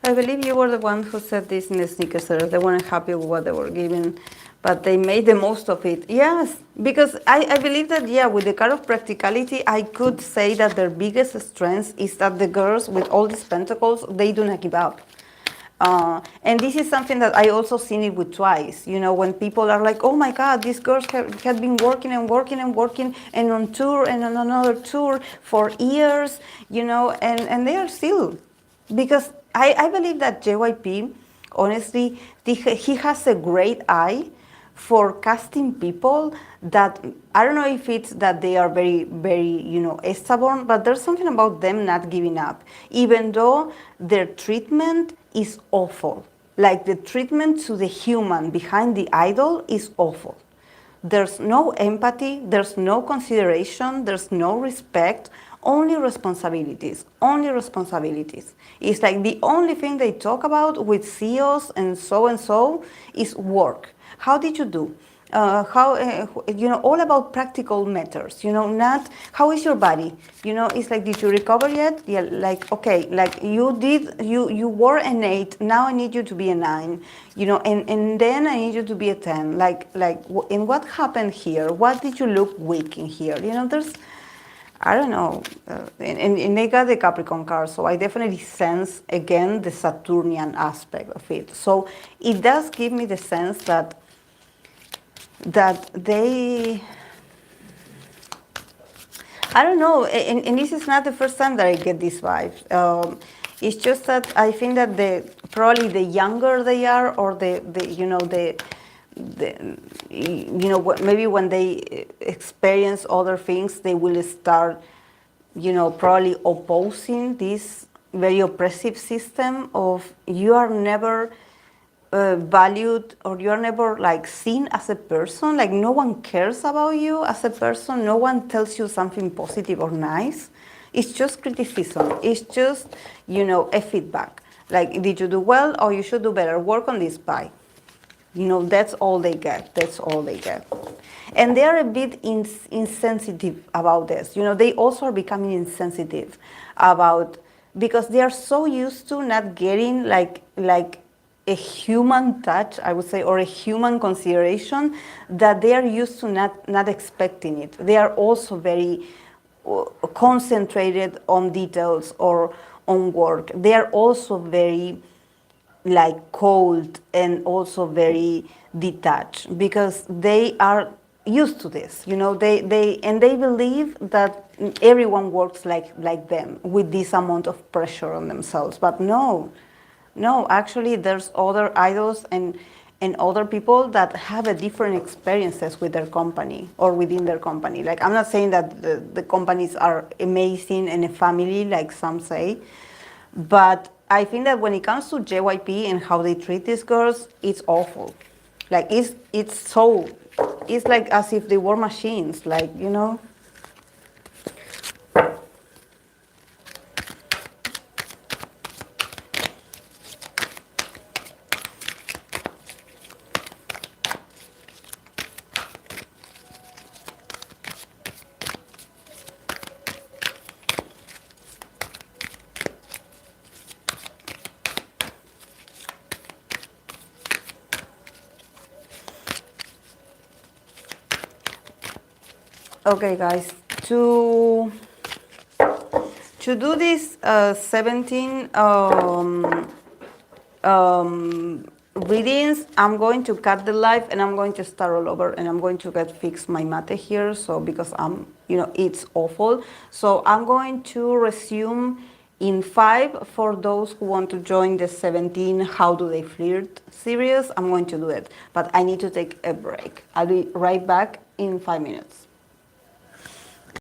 I believe you were the one who said this in the sneaker seller. They weren't happy with what they were given, but they made the most of it. Yes, because I believe that, yeah, with the card of practicality, I could say that their biggest strength is that the girls with all these pentacles, they do not give up. And this is something that I also seen it with Twice. You know, when people are like, oh my God, these girls have been working and working and working and on tour and on another tour for years, you know, and they are still. Because I believe that JYP, honestly, he has a great eye for casting people that, I don't know if it's that they are very, very, you know, stubborn, but there's something about them not giving up, even though their treatment is awful. Like the treatment to the human behind the idol is awful. There's no empathy, there's no consideration, there's no respect, only responsibilities, only responsibilities. It's like the only thing they talk about with CEOs and so is work. How did you do? You know, all about practical matters, you know, not how is your body, you know, it's like, did you recover yet? Yeah, like, okay, like you were an 8, now I need you to be a 9, you know, and then I need you to be a 10, and what happened here? What did you look weak in here? You know, there's, I don't know, and they got the Capricorn card, so I definitely sense, again, the Saturnian aspect of it. So it does give me the sense that they, I don't know, and this is not the first time that I get this vibe. It's just that I think that probably the younger they are, or you know, you know, maybe when they experience other things, they will start, you know, probably opposing this very oppressive system of you are never valued, or you're never like seen as a person, like no one cares about you as a person, no one tells you something positive or nice. It's just criticism, it's just, you know, a feedback, like, did you do well? Or you should do better, work on this, bye. You know, that's all they get, that's all they get. And they are a bit insensitive about this, you know, they also are becoming insensitive about, because they are so used to not getting like a human touch, I would say, or a human consideration, that they are used to not expecting it. They are also very concentrated on details or on work. They are also very like cold and also very detached, because they are used to this, you know, they believe that everyone works like them with this amount of pressure on themselves. But no, actually, there's other idols and other people that have a different experiences with their company or within their company. Like, I'm not saying that the companies are amazing and a family, like some say, but I think that when it comes to JYP and how they treat these girls, it's awful. Like, it's like as if they were machines, like, you know. Okay, guys, to do this 17 readings, I'm going to cut the live and I'm going to start all over, and I'm going to fix my mate here. So because you know, it's awful. So I'm going to resume in 5 for those who want to join the 17 How Do They Flirt series. I'm going to do it, but I need to take a break. I'll be right back in 5 minutes.